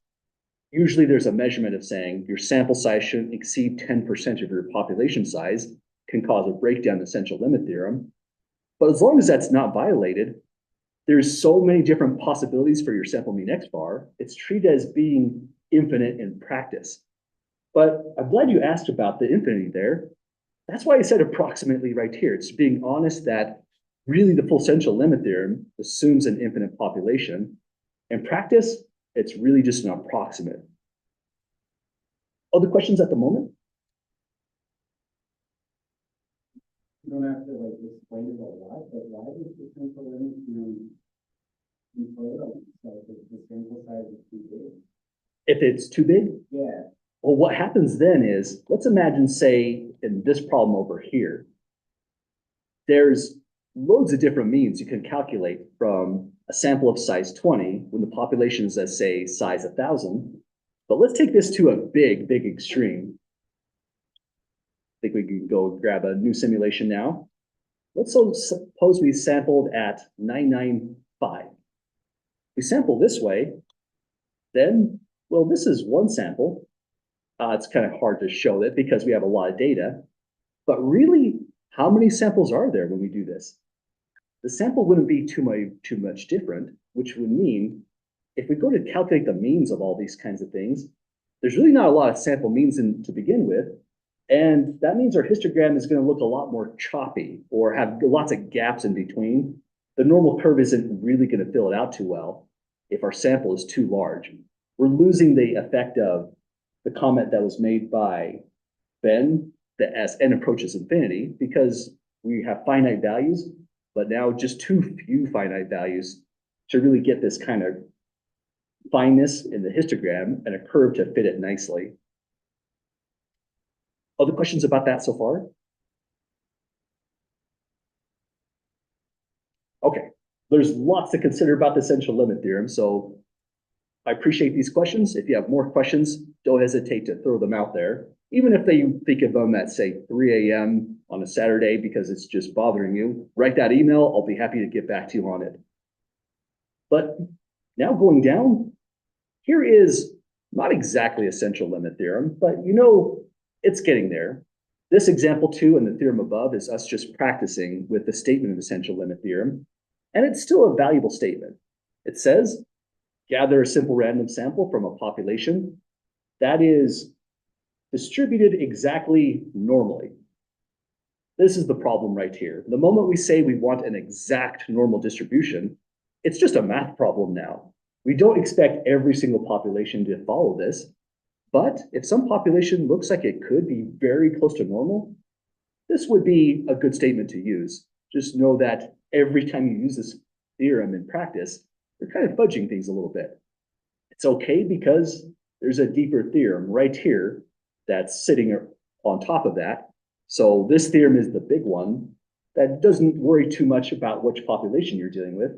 Usually there's a measurement of saying your sample size shouldn't exceed 10% of your population size, can cause a breakdown in central limit theorem. But as long as that's not violated, there's so many different possibilities for your sample mean X bar, it's treated as being infinite in practice. But I'm glad you asked about the infinity there. That's why I said approximately right here. It's being honest that really the full central limit theorem assumes an infinite population. In practice, it's really just an approximate. Other questions at the moment? You don't have to like explain it a lot, but why does the central limit theorem infer like the sample size is too big? If it's too big? Yeah. Well, what happens then is, let's imagine, say, in this problem over here, there's loads of different means you can calculate from a sample of size 20 when the population is, let's say, size 1,000. But let's take this to a big, big extreme. I think we can go grab a new simulation now. Let's suppose we sampled at 995. We sample this way, then, well, this is one sample. It's kind of hard to show that because we have a lot of data. But really, how many samples are there when we do this? The sample wouldn't be too much different, which would mean if we go to calculate the means of all these kinds of things, there's really not a lot of sample means to begin with. And that means our histogram is going to look a lot more choppy or have lots of gaps in between. The normal curve isn't really going to fill it out too well if our sample is too large. We're losing the effect of the comment that was made by Ben that as n approaches infinity, because we have finite values, but now just too few finite values to really get this kind of fineness in the histogram and a curve to fit it nicely. Other questions about that so far? Okay, there's lots to consider about the central limit theorem, so I appreciate these questions. If you have more questions, don't hesitate to throw them out there. Even if you think of them at, say, 3 a.m. on a Saturday because it's just bothering you, write that email. I'll be happy to get back to you on it. But now going down, here is not exactly a central limit theorem, but it's getting there. This example 2 and the theorem above is us just practicing with the statement of the central limit theorem, and it's still a valuable statement. It says, gather a simple random sample from a population that is distributed exactly normally. This is the problem right here. The moment we say we want an exact normal distribution, it's just a math problem now. We don't expect every single population to follow this, but if some population looks like it could be very close to normal, this would be a good statement to use. Just know that every time you use this theorem in practice, you're kind of fudging things a little bit. It's okay because there's a deeper theorem right here that's sitting on top of that. So this theorem is the big one that doesn't worry too much about which population you're dealing with.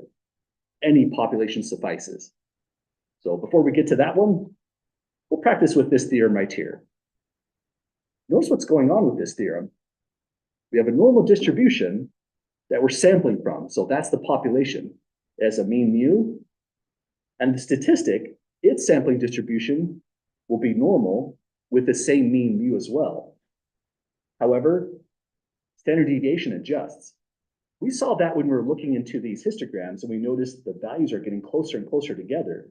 Any population suffices. So before we get to that one, we'll practice with this theorem right here. Notice what's going on with this theorem. We have a normal distribution that we're sampling from. So that's the population. It has a mean mu. And the statistic, its sampling distribution, will be normal with the same mean mu as well. However, standard deviation adjusts. We saw that when we were looking into these histograms, and we noticed the values are getting closer and closer together,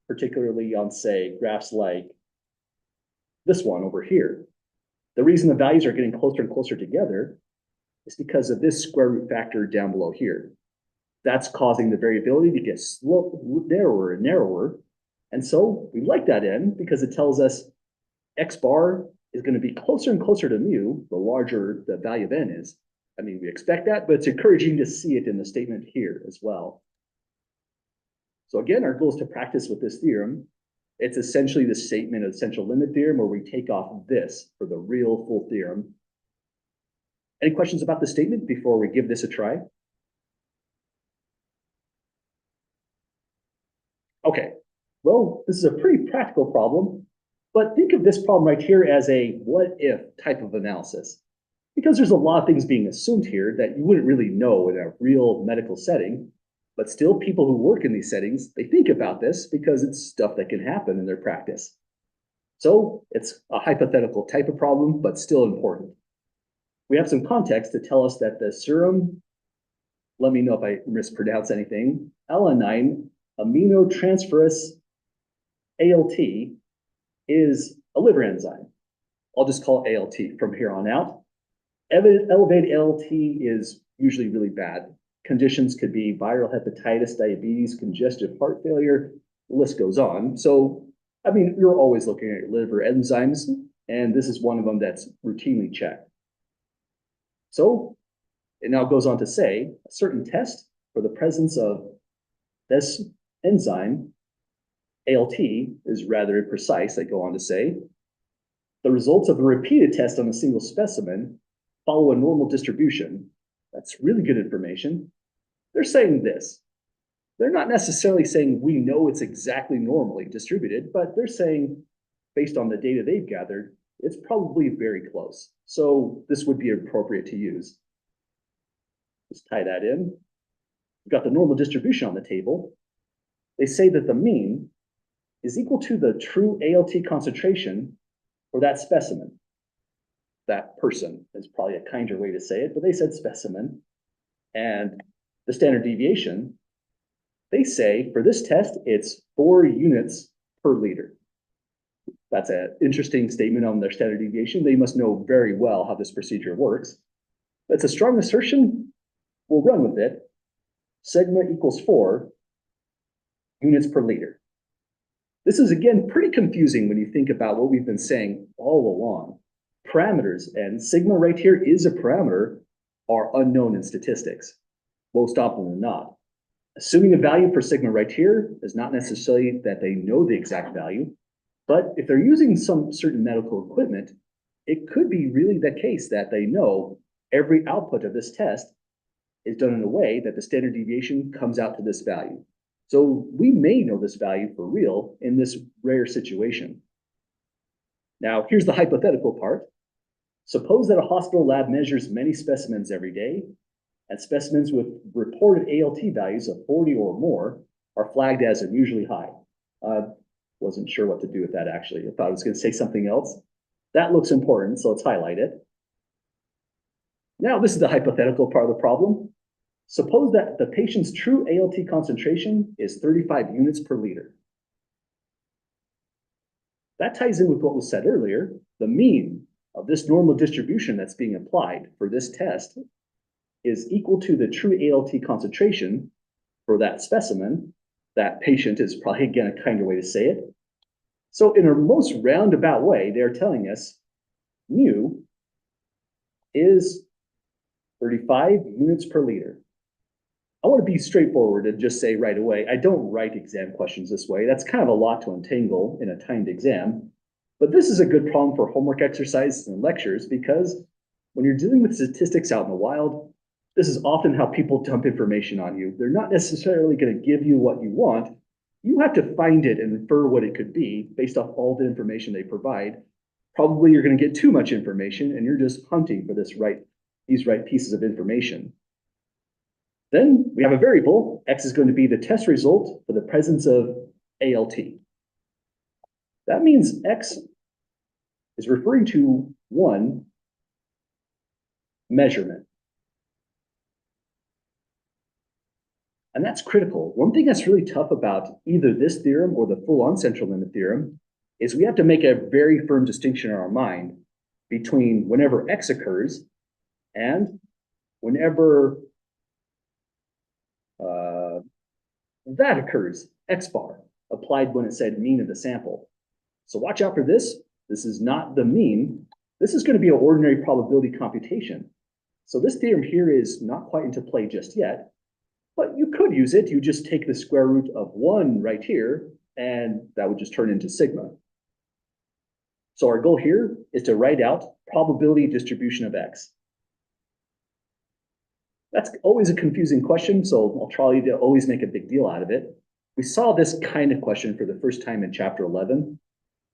particularly on, say, graphs like this one over here. The reason the values are getting closer and closer together is because of this square root factor down below here. That's causing the variability to get narrower and narrower. And so we like that n because it tells us x bar is going to be closer and closer to mu, the larger the value of n is. I mean, we expect that, but it's encouraging to see it in the statement here as well. So again, our goal is to practice with this theorem. It's essentially the statement of the central limit theorem where we take off this for the real full theorem. Any questions about the statement before we give this a try? Okay, well, this is a pretty practical problem, but think of this problem right here as a what if type of analysis. Because there's a lot of things being assumed here that you wouldn't really know in a real medical setting, but still people who work in these settings, they think about this because it's stuff that can happen in their practice. So it's a hypothetical type of problem, but still important. We have some context to tell us that the serum, let me know if I mispronounce anything, alanine aminotransferase ALT is a liver enzyme. I'll just call it ALT from here on out. Elevated ALT is usually really bad. Conditions could be viral hepatitis, diabetes, congestive heart failure, the list goes on. So, I mean, you're always looking at liver enzymes, and this is one of them that's routinely checked. So, it now goes on to say, a certain test for the presence of this enzyme, ALT, is rather imprecise, they go on to say. The results of a repeated test on a single specimen follow a normal distribution. That's really good information. They're saying this. They're not necessarily saying we know it's exactly normally distributed, but they're saying, based on the data they've gathered, it's probably very close. So this would be appropriate to use. Let's tie that in. We've got the normal distribution on the table. They say that the mean is equal to the true ALT concentration for that specimen. That person is probably a kinder way to say it, but they said specimen. And the standard deviation, they say for this test, it's 4 units per liter. That's an interesting statement on their standard deviation. They must know very well how this procedure works. It's a strong assertion. We'll run with it. Sigma equals 4 units per liter. This is, again, pretty confusing when you think about what we've been saying all along. Parameters, and sigma right here is a parameter, are unknown in statistics, most often than not. Assuming a value for sigma right here is not necessarily that they know the exact value, but if they're using some certain medical equipment, it could be really the case that they know every output of this test is done in a way that the standard deviation comes out to this value. So we may know this value for real in this rare situation. Now, here's the hypothetical part. Suppose that a hospital lab measures many specimens every day, and specimens with reported ALT values of 40 or more are flagged as unusually high. Wasn't sure what to do with that actually. I thought I was going to say something else. That looks important, so let's highlight it. Now, this is the hypothetical part of the problem. Suppose that the patient's true ALT concentration is 35 units per liter. That ties in with what was said earlier. The mean of this normal distribution that's being applied for this test is equal to the true ALT concentration for that specimen. That patient is probably, again, a kinder way to say it. So in a most roundabout way, they're telling us mu is 35 units per liter. I want to be straightforward and just say right away, I don't write exam questions this way. That's kind of a lot to untangle in a timed exam. But this is a good problem for homework exercises and lectures because when you're dealing with statistics out in the wild, this is often how people dump information on you. They're not necessarily going to give you what you want. You have to find it and infer what it could be based off all the information they provide. Probably you're going to get too much information and you're just hunting for these right pieces of information. Then we have a variable. X is going to be the test result for the presence of ALT. That means X is referring to one measurement. And that's critical. One thing that's really tough about either this theorem or the full-on central limit theorem is we have to make a very firm distinction in our mind between whenever X occurs and whenever that occurs, X bar, applied when it said mean of the sample. So watch out for this. This is not the mean. This is going to be an ordinary probability computation. So this theorem here is not quite into play just yet, but you could use it. You just take the square root of 1 right here, and that would just turn into sigma. So our goal here is to write out probability distribution of X. That's always a confusing question, so I'll try to always make a big deal out of it. We saw this kind of question for the first time in chapter 11.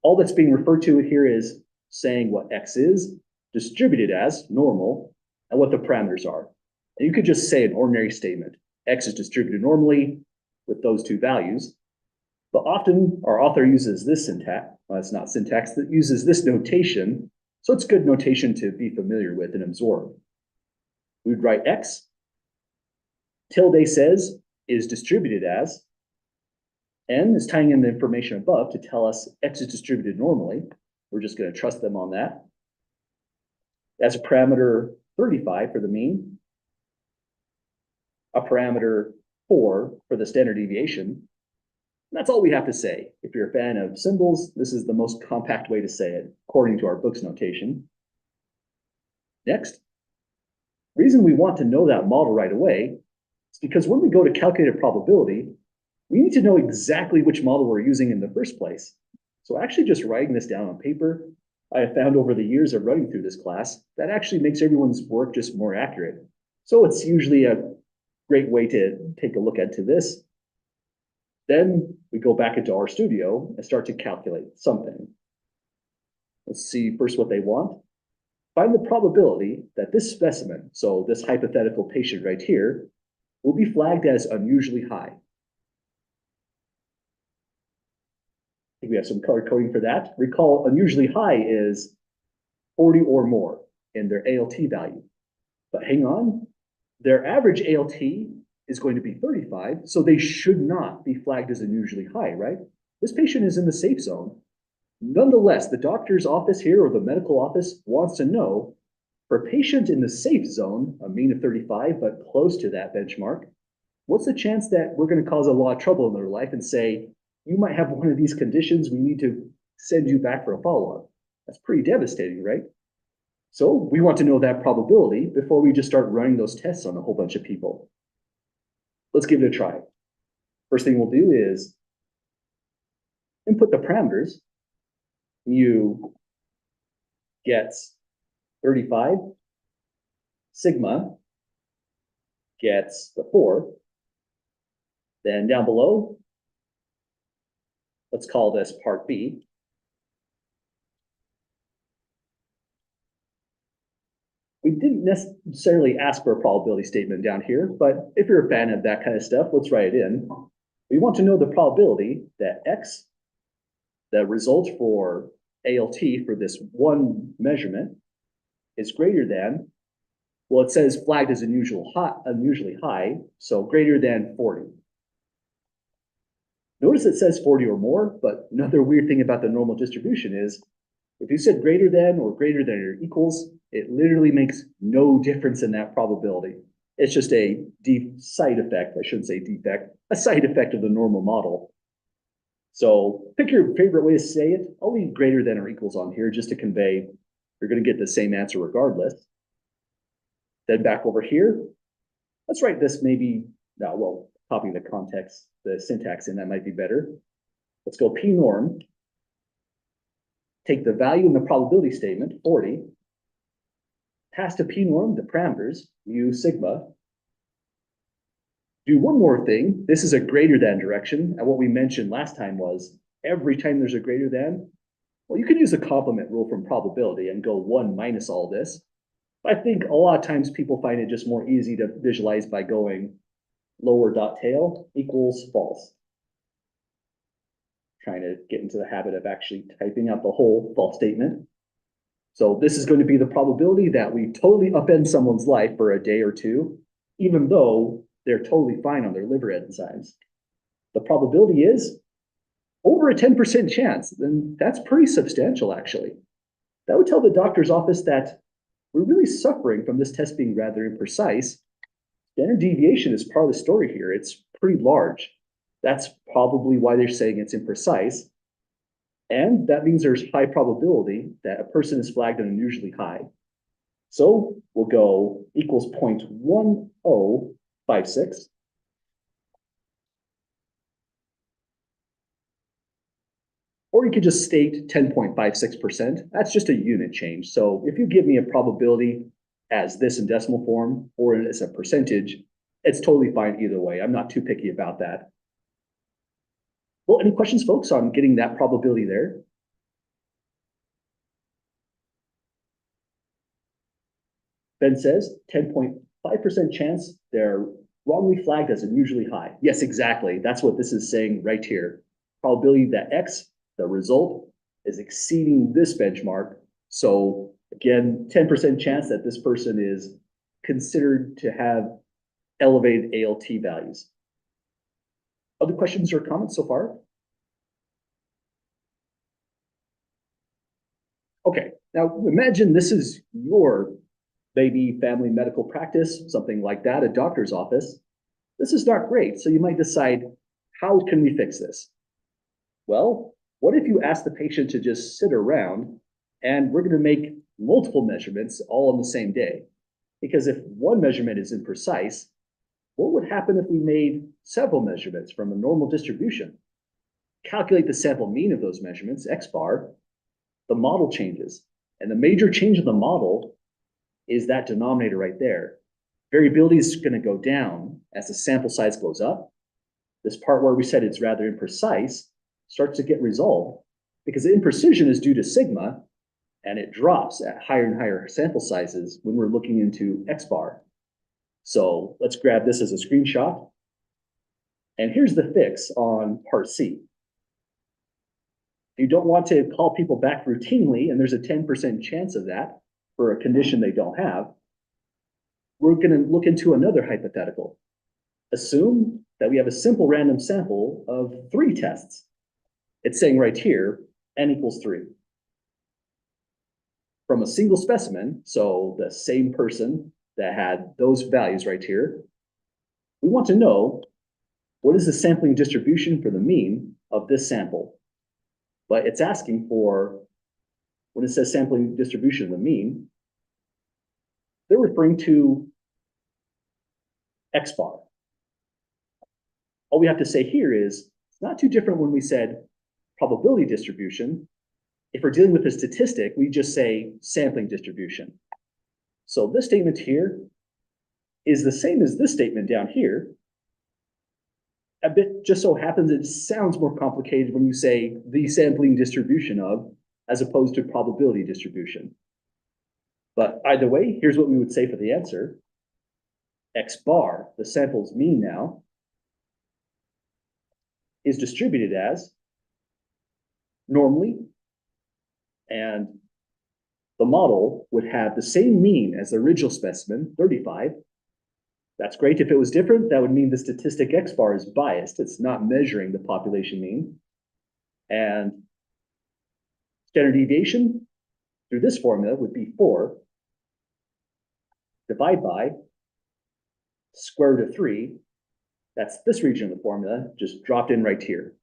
All that's being referred to here is saying what X is, distributed as, normal, and what the parameters are. And you could just say an ordinary statement. X is distributed normally with those two values. But often our author uses this syntax. Well, it's not syntax, that uses this notation. So it's good notation to be familiar with and absorb. We'd write X. Tilde says is distributed as. N is tying in the information above to tell us X is distributed normally. We're just going to trust them on that. That's a parameter 35 for the mean. A parameter 4 for the standard deviation. And that's all we have to say. If you're a fan of symbols, this is the most compact way to say it, according to our book's notation. Next, reason we want to know that model right away is because when we go to calculated probability, we need to know exactly which model we're using in the first place. So actually just writing this down on paper, I have found over the years of running through this class, that actually makes everyone's work just more accurate. So it's usually a great way to take a look into this. Then we go back into RStudio and start to calculate something. Let's see first what they want. Find the probability that this specimen, so this hypothetical patient right here, will be flagged as unusually high. I think we have some color coding for that. Recall, unusually high is 40 or more in their ALT value. But hang on, their average ALT is going to be 35, so they should not be flagged as unusually high, right? This patient is in the safe zone. Nonetheless, the doctor's office here or the medical office wants to know, for a patient in the safe zone, a mean of 35, but close to that benchmark, what's the chance that we're going to cause a lot of trouble in their life and say, you might have one of these conditions, we need to send you back for a follow-up? That's pretty devastating, right? So we want to know that probability before we just start running those tests on a whole bunch of people. Let's give it a try. First thing we'll do is input the parameters. Mu gets 35. Sigma gets the 4. Then down below, let's call this part B. We didn't necessarily ask for a probability statement down here, but if you're a fan of that kind of stuff, let's write it in. We want to know the probability that X, the result for ALT for this one measurement, is greater than, well, it says flagged as unusually high, so greater than 40. Notice it says 40 or more, but another weird thing about the normal distribution is if you said greater than or greater than or equals, it literally makes no difference in that probability. It's just a side effect, I shouldn't say defect, a side effect of the normal model. So pick your favorite way to say it. I'll leave greater than or equals on here just to convey you're going to get the same answer regardless. Then back over here, let's write this maybe, no, well, copying the context, the syntax in that might be better. Let's go P norm. Take the value in the probability statement, 40, pass to P norm the parameters, mu sigma. Do one more thing. This is a greater than direction. And what we mentioned last time was every time there's a greater than, well, you can use the complement rule from probability and go 1 minus all this. But I think a lot of times people find it just more easy to visualize by going lower dot tail equals false. Trying to get into the habit of actually typing out the whole false statement. So this is going to be the probability that we totally upend someone's life for a day or two, even though they're totally fine on their liver enzymes. The probability is over a 10% chance, then that's pretty substantial actually. That would tell the doctor's office that we're really suffering from this test being rather imprecise. Standard deviation is part of the story here. It's pretty large. That's probably why they're saying it's imprecise. And that means there's high probability that a person is flagged unusually high. So we'll go equals 0.1056. Or you could just state 10.56%. That's just a unit change. So if you give me a probability as this in decimal form or as a percentage, it's totally fine either way. I'm not too picky about that. Well, any questions, folks, on getting that probability there? Ben says 10.5% chance they're wrongly flagged as unusually high. Yes, exactly. That's what this is saying right here. Probability that X, the result, is exceeding this benchmark. So again, 10% chance that this person is considered to have elevated ALT values. Other questions or comments so far? Okay, now imagine this is your maybe family medical practice, something like that, a doctor's office. This is not great, so you might decide, how can we fix this? Well, what if you ask the patient to just sit around and we're going to make multiple measurements all on the same day? Because if one measurement is imprecise, what would happen if we made several measurements from a normal distribution? Calculate the sample mean of those measurements, X bar, the model changes. And the major change in the model is that denominator right there. Variability is going to go down as the sample size goes up. This part where we said it's rather imprecise starts to get resolved because the imprecision is due to sigma and it drops at higher and higher sample sizes when we're looking into X bar. So let's grab this as a screenshot. And here's the fix on part C. If you don't want to call people back routinely, and there's a 10% chance of that for a condition they don't have, we're going to look into another hypothetical. Assume that we have a simple random sample of 3 tests. It's saying right here, n equals 3. From a single specimen, so the same person that had those values right here, we want to know what is the sampling distribution for the mean of this sample. But it's asking for, when it says sampling distribution of the mean, they're referring to X bar. All we have to say here is, it's not too different when we said probability distribution. If we're dealing with a statistic, we just say sampling distribution. So this statement here is the same as this statement down here. A bit just so happens it sounds more complicated when you say the sampling distribution of, as opposed to probability distribution. But either way, here's what we would say for the answer. X bar, the sample's mean now, is distributed as normally, and the model would have the same mean as the original specimen, 35. That's great. If it was different, that would mean the statistic X bar is biased. It's not measuring the population mean. And standard deviation through this formula would be 4 divide by square root of 3. That's this region of the formula, just dropped in right here.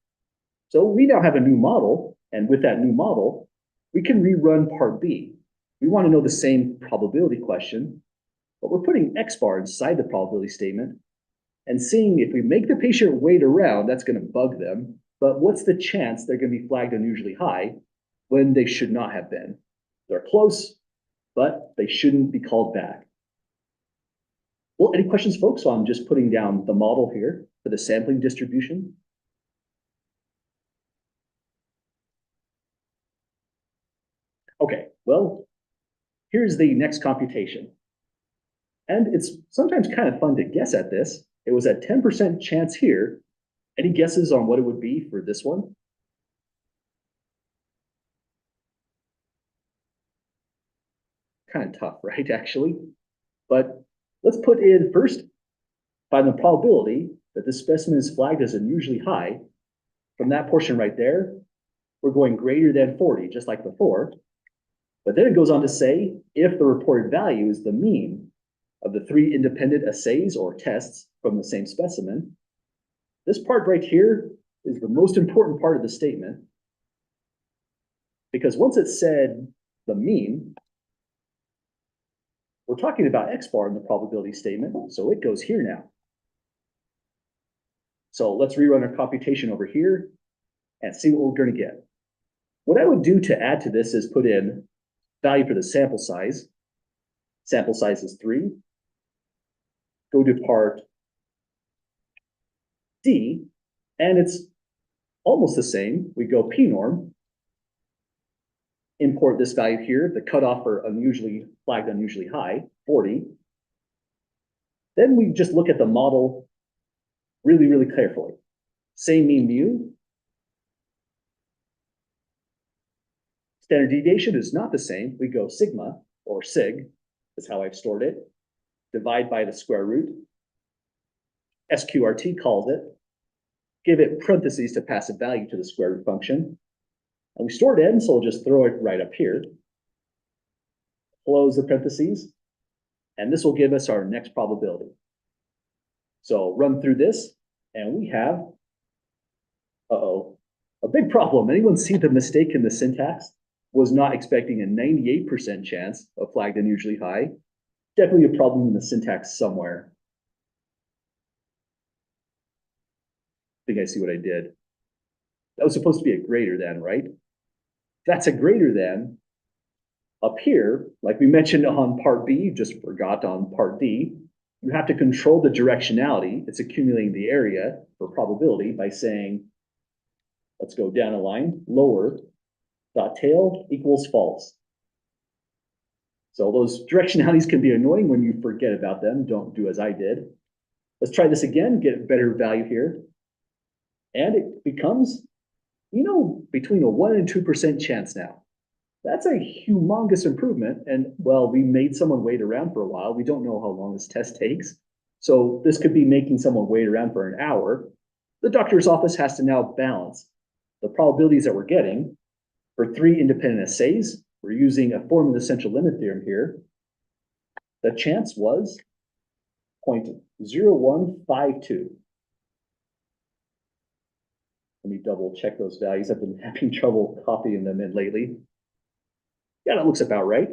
So we now have a new model, and with that new model, we can rerun part B. We want to know the same probability question, but we're putting X bar inside the probability statement and seeing if we make the patient wait around, that's going to bug them. But what's the chance they're going to be flagged unusually high when they should not have been? They're close, but they shouldn't be called back. Well, any questions, folks, on just putting down the model here for the sampling distribution? Okay, well, here's the next computation. And it's sometimes kind of fun to guess at this. It was a 10% chance here. Any guesses on what it would be for this one? Kind of tough, right, actually? But let's put in first, find the probability that this specimen is flagged as unusually high. From that portion right there, we're going greater than 40, just like before. But then it goes on to say, if the reported value is the mean of the 3 independent assays or tests from the same specimen, this part right here is the most important part of the statement. Because once it said the mean, we're talking about X bar in the probability statement, so it goes here now. So let's rerun our computation over here and see what we're going to get. What I would do to add to this is put in value for the sample size. Sample size is 3. Go to part D, and it's almost the same. We go p-norm, import this value here, the cutoff for flagged unusually high, 40. Then we just look at the model really, really carefully. Same mean mu. Standard deviation is not the same. We go sigma, or sig, is how I've stored it. Divide by the square root. SQRT calls it. Give it parentheses to pass a value to the square root function. And we stored n, so we'll just throw it right up here. Close the parentheses. And this will give us our next probability. So run through this, and we have, a big problem. Anyone see the mistake in the syntax? Was not expecting a 98% chance of flagged unusually high. Definitely a problem in the syntax somewhere. I think I see what I did. That was supposed to be a greater than, right? That's a greater than. Up here, like we mentioned on part B, you just forgot on part D, you have to control the directionality. It's accumulating the area for probability by saying, let's go down a line, lower, dot tail equals false. So those directionalities can be annoying when you forget about them. Don't do as I did. Let's try this again, get a better value here. And it becomes, between a 1 and 2% chance now. That's a humongous improvement. And well, we made someone wait around for a while. We don't know how long this test takes. So this could be making someone wait around for an hour. The doctor's office has to now balance the probabilities that we're getting for 3 independent assays. We're using a form of the central limit theorem here. The chance was 0.0152. Let me double check those values. I've been having trouble copying them in lately. Yeah, that looks about right.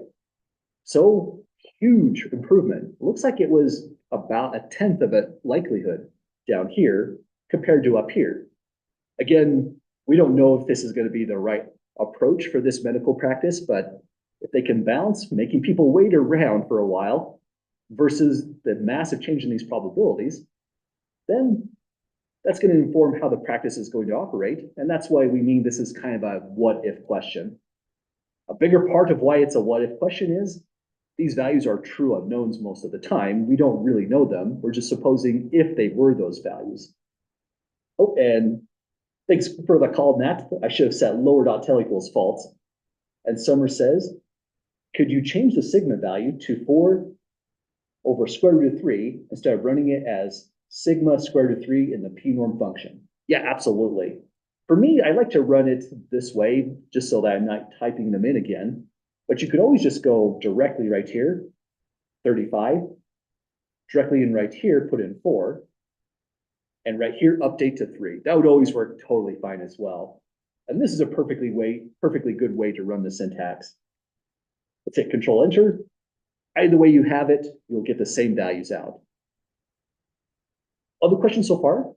So huge improvement. Looks like it was about 1/10 of a likelihood down here compared to up here. Again, we don't know if this is going to be the right approach for this medical practice, but if they can balance making people wait around for a while versus the massive change in these probabilities, then that's going to inform how the practice is going to operate. And that's why we mean this is kind of a what if question. A bigger part of why it's a what if question is these values are true unknowns most of the time. We don't really know them. We're just supposing if they were those values. Oh, and Thanks for the call, Matt. I should have set lower dot tail equals false. And Summer says, could you change the sigma value to 4 over square root of 3 instead of running it as sigma square root of 3 in the p-norm function? Yeah, absolutely. For me, I like to run it this way just so that I'm not typing them in again. But you could always just go directly right here, 35, directly in right here, put in 4, and right here, update to 3. That would always work totally fine as well. And this is a perfectly good way to run the syntax. Let's hit Control Enter. Either way you have it, you'll get the same values out. Other questions so far?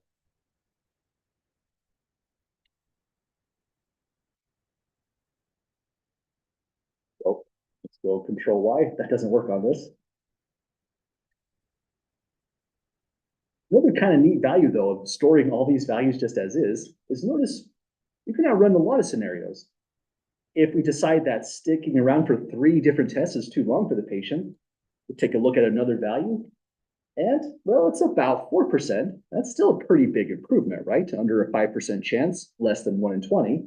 Oh, let's go Control Y. That doesn't work on this. Another kind of neat value, though, of storing all these values just as is notice you can now run a lot of scenarios. If we decide that sticking around for 3 different tests is too long for the patient, we'll take a look at another value. And, well, it's about 4%. That's still a pretty big improvement, right? Under a 5% chance, less than 1 in 20.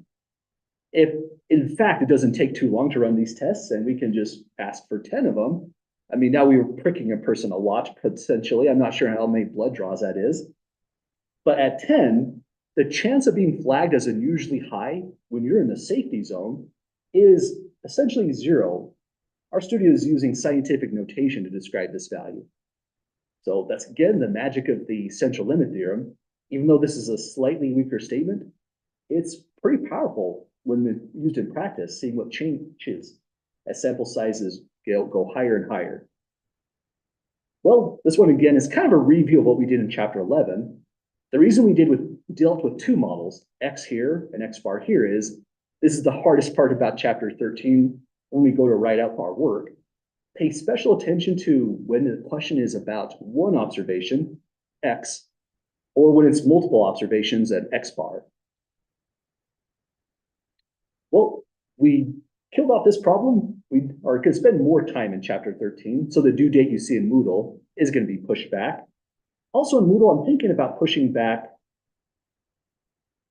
If, in fact, it doesn't take too long to run these tests and we can just ask for 10 of them, I mean, now we were pricking a person a lot, potentially. I'm not sure how many blood draws that is. But at 10, the chance of being flagged as unusually high when you're in the safety zone is essentially 0. Our studio is using scientific notation to describe this value. So that's, again, the magic of the central limit theorem. Even though this is a slightly weaker statement, it's pretty powerful when used in practice, seeing what changes as sample sizes go higher and higher. Well, this one, again, is kind of a review of what we did in chapter 11. The reason we dealt with 2 models, X here and X bar here, is this is the hardest part about chapter 13 when we go to write out our work. Pay special attention to when the question is about 1 observation, X, or when it's multiple observations at X bar. Well, we killed off this problem. We are going to spend more time in chapter 13. So the due date you see in Moodle is going to be pushed back. Also in Moodle, I'm thinking about pushing back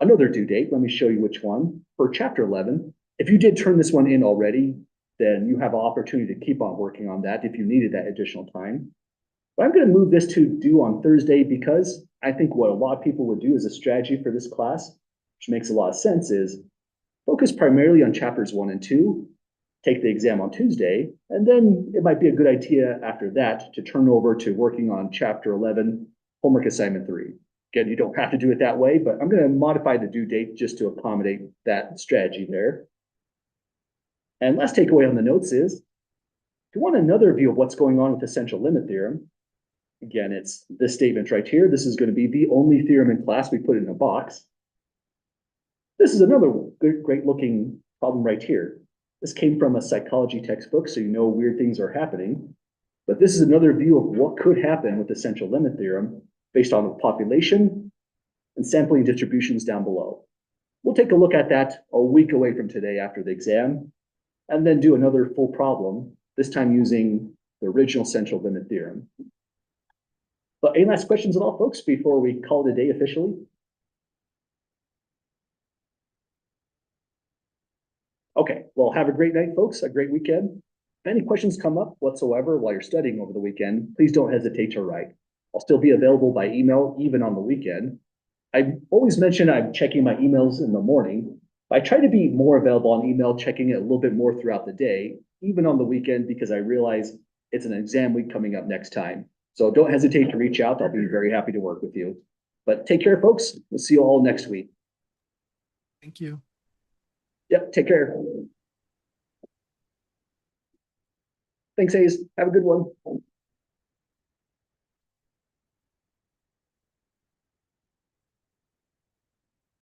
another due date. Let me show you which one. For chapter 11, if you did turn this one in already, then you have an opportunity to keep on working on that if you needed that additional time. But I'm going to move this to due on Thursday because I think what a lot of people would do as a strategy for this class, which makes a lot of sense, is focus primarily on chapters 1 and 2, take the exam on Tuesday, and then it might be a good idea after that to turn over to working on chapter 11, homework assignment 3. Again, you don't have to do it that way, but I'm going to modify the due date just to accommodate that strategy there. And last takeaway on the notes is, if you want another view of what's going on with the central limit theorem, again, it's this statement right here. This is going to be the only theorem in class we put in a box. This is another great looking problem right here. This came from a psychology textbook, so you know weird things are happening. But this is another view of what could happen with the central limit theorem based on the population and sampling distributions down below. We'll take a look at that a week away from today after the exam, and then do another full problem, this time using the original central limit theorem. But any last questions at all, folks, before we call it a day officially? Okay, well, have a great night, folks, a great weekend. If any questions come up whatsoever while you're studying over the weekend, please don't hesitate to write. I'll still be available by email, even on the weekend. I always mention I'm checking my emails in the morning. I try to be more available on email, checking it a little bit more throughout the day, even on the weekend, because I realize it's an exam week coming up next time. So don't hesitate to reach out. I'll be very happy to work with you. But take care, folks. We'll see you all next week. Thank you. Yep, take care. Thanks, Hayes. Have a good one.